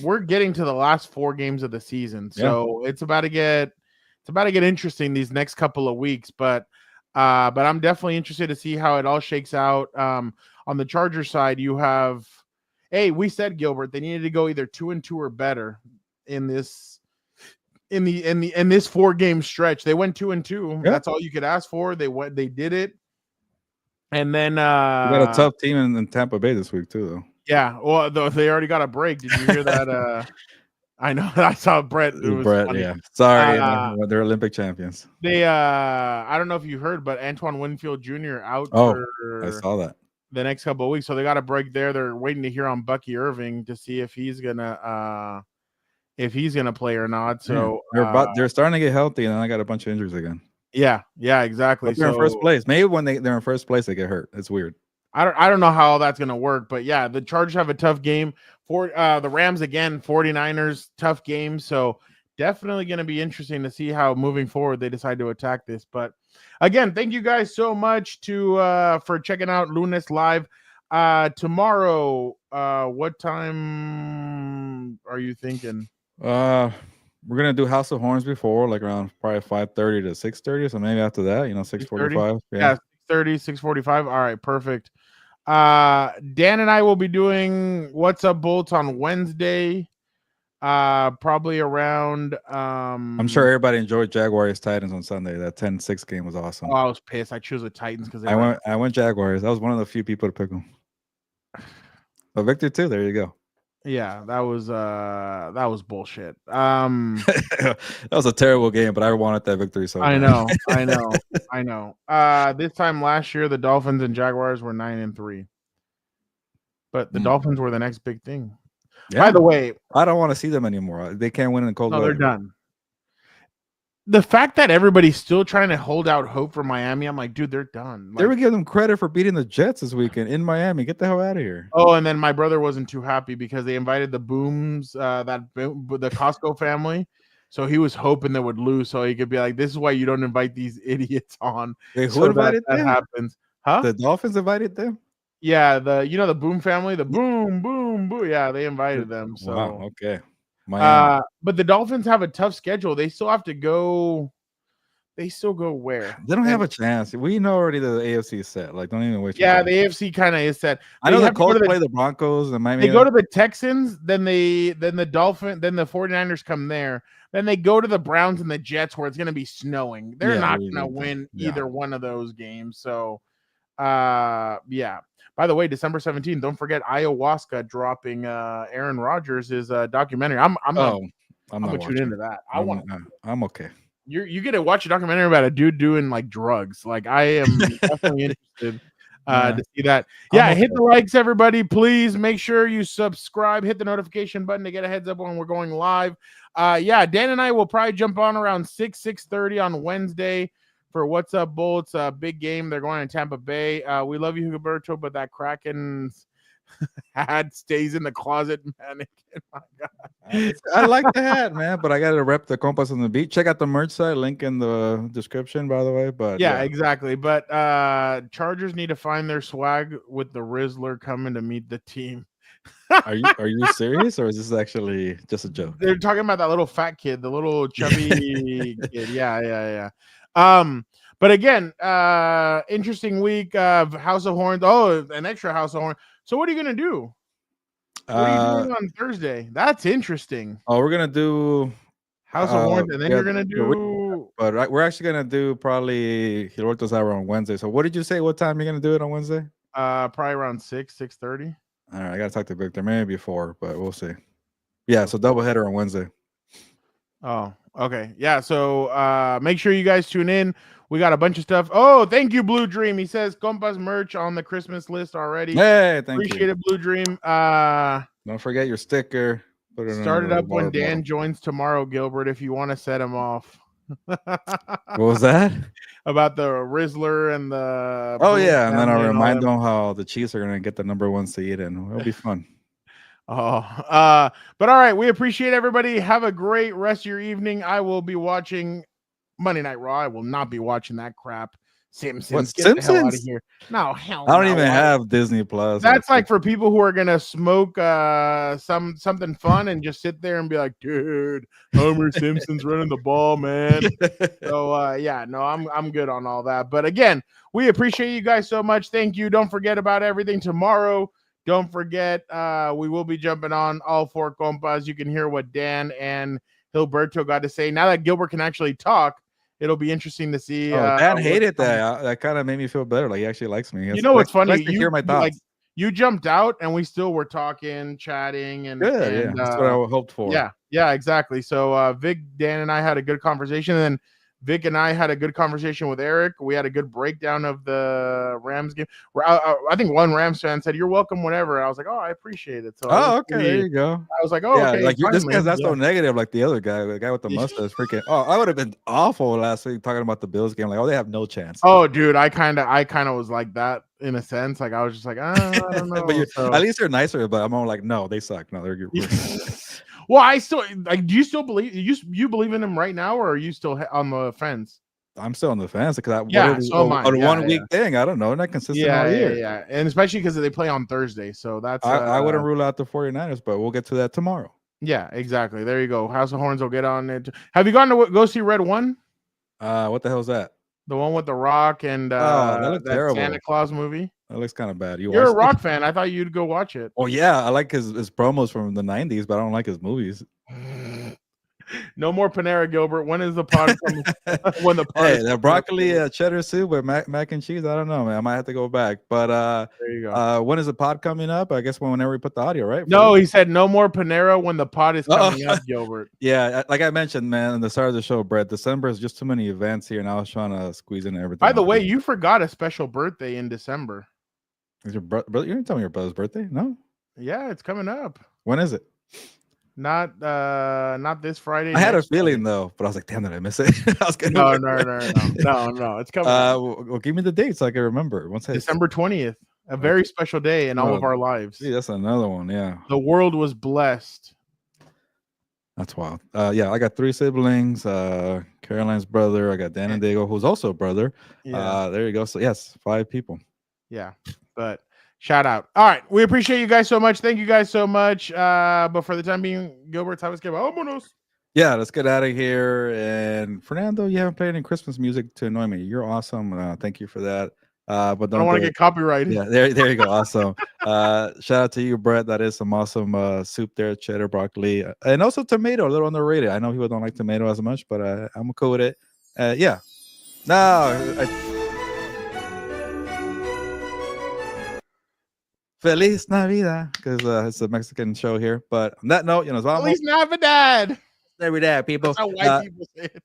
we're getting to the last 4 games of the season, so it's about to get interesting these next couple of weeks. But I'm definitely interested to see how it all shakes out. On the Chargers side, you have, we said Gilbert, they needed to go either 2-2 or better in this 4-game stretch. They went 2-2. That's all you could ask for. They did it. And then we got a tough team in Tampa Bay this week too, though. Yeah, well, they already got a break. Did you hear that? I know. I saw Brett. Yeah. Sorry, they're Olympic champions. They, I don't know if you heard, but Antoine Winfield Jr. out. I saw that. The next couple of weeks, so they got a break there. They're waiting to hear on Bucky Irving to see if he's gonna play or not. So they're starting to get healthy, and then I got a bunch of injuries again. Yeah, exactly. But they're in first place. Maybe when they're in first place, they get hurt. It's weird. I don't know how all that's gonna work, but yeah, the Chargers have a tough game. For the Rams again, 49ers, tough game. So definitely gonna be interesting to see how moving forward they decide to attack this. But again, thank you guys so much for checking out Lunes Live. Tomorrow, what time are you thinking? We're gonna do House of Horns before, around probably 5:30 to 6:30. So maybe after that, 6:45. Yeah, 6:30, 6:45. All right, perfect. Dan and I will be doing What's Up Bolts on Wednesday. Probably around. I'm sure everybody enjoyed Jaguars Titans on Sunday. That 10-6 game was awesome. Oh, I was pissed. I chose the Titans because I went Jaguars. I was one of the few people to pick them. But Victor too. There you go. Yeah, that was bullshit. That was a terrible game, but I wanted that victory. So I know. This time last year, the Dolphins and Jaguars were 9-3, but the Dolphins were the next big thing. Yeah. By the way, I don't want to see them anymore. They can't win in cold weather. They're done. The fact that everybody's still trying to hold out hope for Miami, I'm like, dude, they're done. They were giving them credit for beating the Jets this weekend in Miami. Get the hell out of here. Oh, and then my brother wasn't too happy because they invited the Booms, the Costco family. So he was hoping they would lose, so he could be like, "This is why you don't invite these idiots on." Wait, who invited them? That happens, huh? The Dolphins invited them. Yeah, the Boom family, the Boom. Yeah, they invited them. So wow, okay. Miami. But the Dolphins have a tough schedule. They still have to go. They still go where? They don't have a chance. We know already the AFC is set. Like, don't even waste. Yeah, the AFC kind of is set. I know the Colts play the Broncos and Miami. They go to the Texans, then the 49ers come there. Then they go to the Browns and the Jets, where it's going to be snowing. They're not going to win either one of those games. So, yeah. By the way, December 17th, don't forget Ayahuasca dropping Aaron Rodgers' documentary. I'm gonna tune into that. I'm okay. You get to watch a documentary about a dude doing like drugs. Like, I am definitely interested to see that. Yeah, hit the likes, everybody. Please make sure you subscribe, hit the notification button to get a heads up when we're going live. Yeah, Dan and I will probably jump on around 6:30 on Wednesday for What's Up Bolts. Big game. They're going to Tampa Bay. We love you, Gilberto, but that Kraken's hat stays in the closet, man. My God. I like the hat, man, but I got to rep the Compas on the beat. Check out the merch site, link in the description, by the way. But yeah, exactly. But Chargers need to find their swag with the Rizzler coming to meet the team. Are you serious, or is this actually just a joke? They're talking about that little fat kid, the little chubby kid. Yeah. But again, interesting week of House of Horns. Oh, an extra House of Horns. So what are you gonna do? What are you doing on Thursday? That's interesting. Oh, we're gonna do House of Horns, and then you're gonna do. But we're actually gonna do probably Gilberto's hour on Wednesday. So what did you say? What time you're gonna do it on Wednesday? Probably around 6:30. All right, I gotta talk to Victor. Maybe before, but we'll see. Yeah, so doubleheader on Wednesday. Oh, okay. Yeah, so make sure you guys tune in. We got a bunch of stuff. Oh, thank you, Blue Dream. He says Compas merch on the Christmas list already. Hey, Appreciate it, Blue Dream. Don't forget your sticker. Put it start it up when Dan joins tomorrow, Gilbert, if you want to set him off. What was that? About the Rizzler and the. Oh, yeah. And then I'll remind them how the Chiefs are going to get the #1 seed, and it'll be fun. But all right, we appreciate everybody. Have a great rest of your evening. I will be watching Monday Night Raw. I will not be watching that crap. Simpsons. What, Get Simpsons? the hell out of here. No, hell. I don't even have Disney Plus. That's like for people who are gonna smoke something fun and just sit there and be like, dude, Homer Simpson's running the ball, man. So yeah, no, I'm good on all that. But again, we appreciate you guys so much. Thank you. Don't forget about everything tomorrow. Don't forget, we will be jumping on all four compas. You can hear what Dan and Gilberto got to say. Now that Gilbert can actually talk, it'll be interesting to see. Dan hated that. That kind of made me feel better. Like, he actually likes me. You know what's funny? You hear my thoughts. Like, you jumped out, and we still were talking, chatting, and good. Yeah, that's what I hoped for. Yeah, exactly. So Vic, Dan, and I had a good conversation, and then Vic and I had a good conversation with Eric. We had a good breakdown of the Rams game. I think one Rams fan said, "You're welcome whenever." And I was like, "Oh, I appreciate it." So okay, there you go. I was like, "Oh, yeah, okay." Like this guy's not so negative like the other guy, the guy with the mustache. Freaking! Oh, I would have been awful last week talking about the Bills game. Like, oh, they have no chance. Oh, dude, I kind of was like that in a sense. Like, I was just like, I don't know. But at least you're nicer. But I'm more like, no, they suck. No, they're good. Well, I still like. Do you still believe you believe in them right now, or are you still on the fence? I'm still on the fence because on 1 week thing. I don't know. They're not consistent all year. Yeah, and especially because they play on Thursday. So that's I wouldn't rule out the 49ers, but we'll get to that tomorrow. Yeah, exactly. There you go. House of Horns will get on it. Have you gone to go see Red One? What the hell is that? The one with The Rock and that terrible. Santa Claus movie. That looks kind of bad. You're a watched it? Rock fan. I thought you'd go watch it. Oh yeah, I like his promos from the '90s, but I don't like his movies. No more Panera, Gilbert. When is the pod coming? When the pod Hey, is the coming? broccoli cheddar soup with mac and cheese. I don't know, man. I might have to go back. But There you go. when is the pod coming up? I guess whenever we put the audio, right? No, he said no more Panera when the pod is Uh-oh. coming up, Gilbert. Yeah, like I mentioned, man, in the start of the show, Brett, December is just too many events here, and I was trying to squeeze in everything. By the way, you forgot a special birthday in December. is your brother? You didn't tell me your brother's birthday? No. Yeah, it's coming up. When is it? Not this Friday. I had a next feeling though, but I was like, damn, did I miss it? I was getting No. It's coming. up. well, give me the date so I can remember. Once December 20th, a very special day in all of our lives. See, that's another one. Yeah, The world was blessed. that's wild. Yeah, I got 3 siblings. Caroline's brother. I got Dan and Diego, who's also a brother. Yeah, There you go. So yes, 5 people. yeah. But shout out. All right, we appreciate you guys so much. Thank you guys so much. But for the time being, Gilbert, time to vámonos. Yeah, let's get out of here. And Fernando, you haven't played any Christmas music to annoy me. You're awesome. Thank you for that. But I don't want to get copyrighted. Yeah, there you go. Awesome. Shout out to you, Brett. That is some awesome soup there, cheddar, broccoli, and also tomato. A little underrated. I know people don't like tomato as much, but I'm cool with it. Yeah. No. Feliz Navidad, because it's a Mexican show here. But on that note, Feliz Navidad. Navidad, people. That's how white people say it.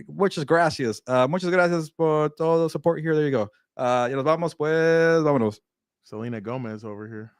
Muchas gracias. Muchas gracias por todo the support here. There you go. Y nos vamos, pues, vámonos. Selena Gomez over here.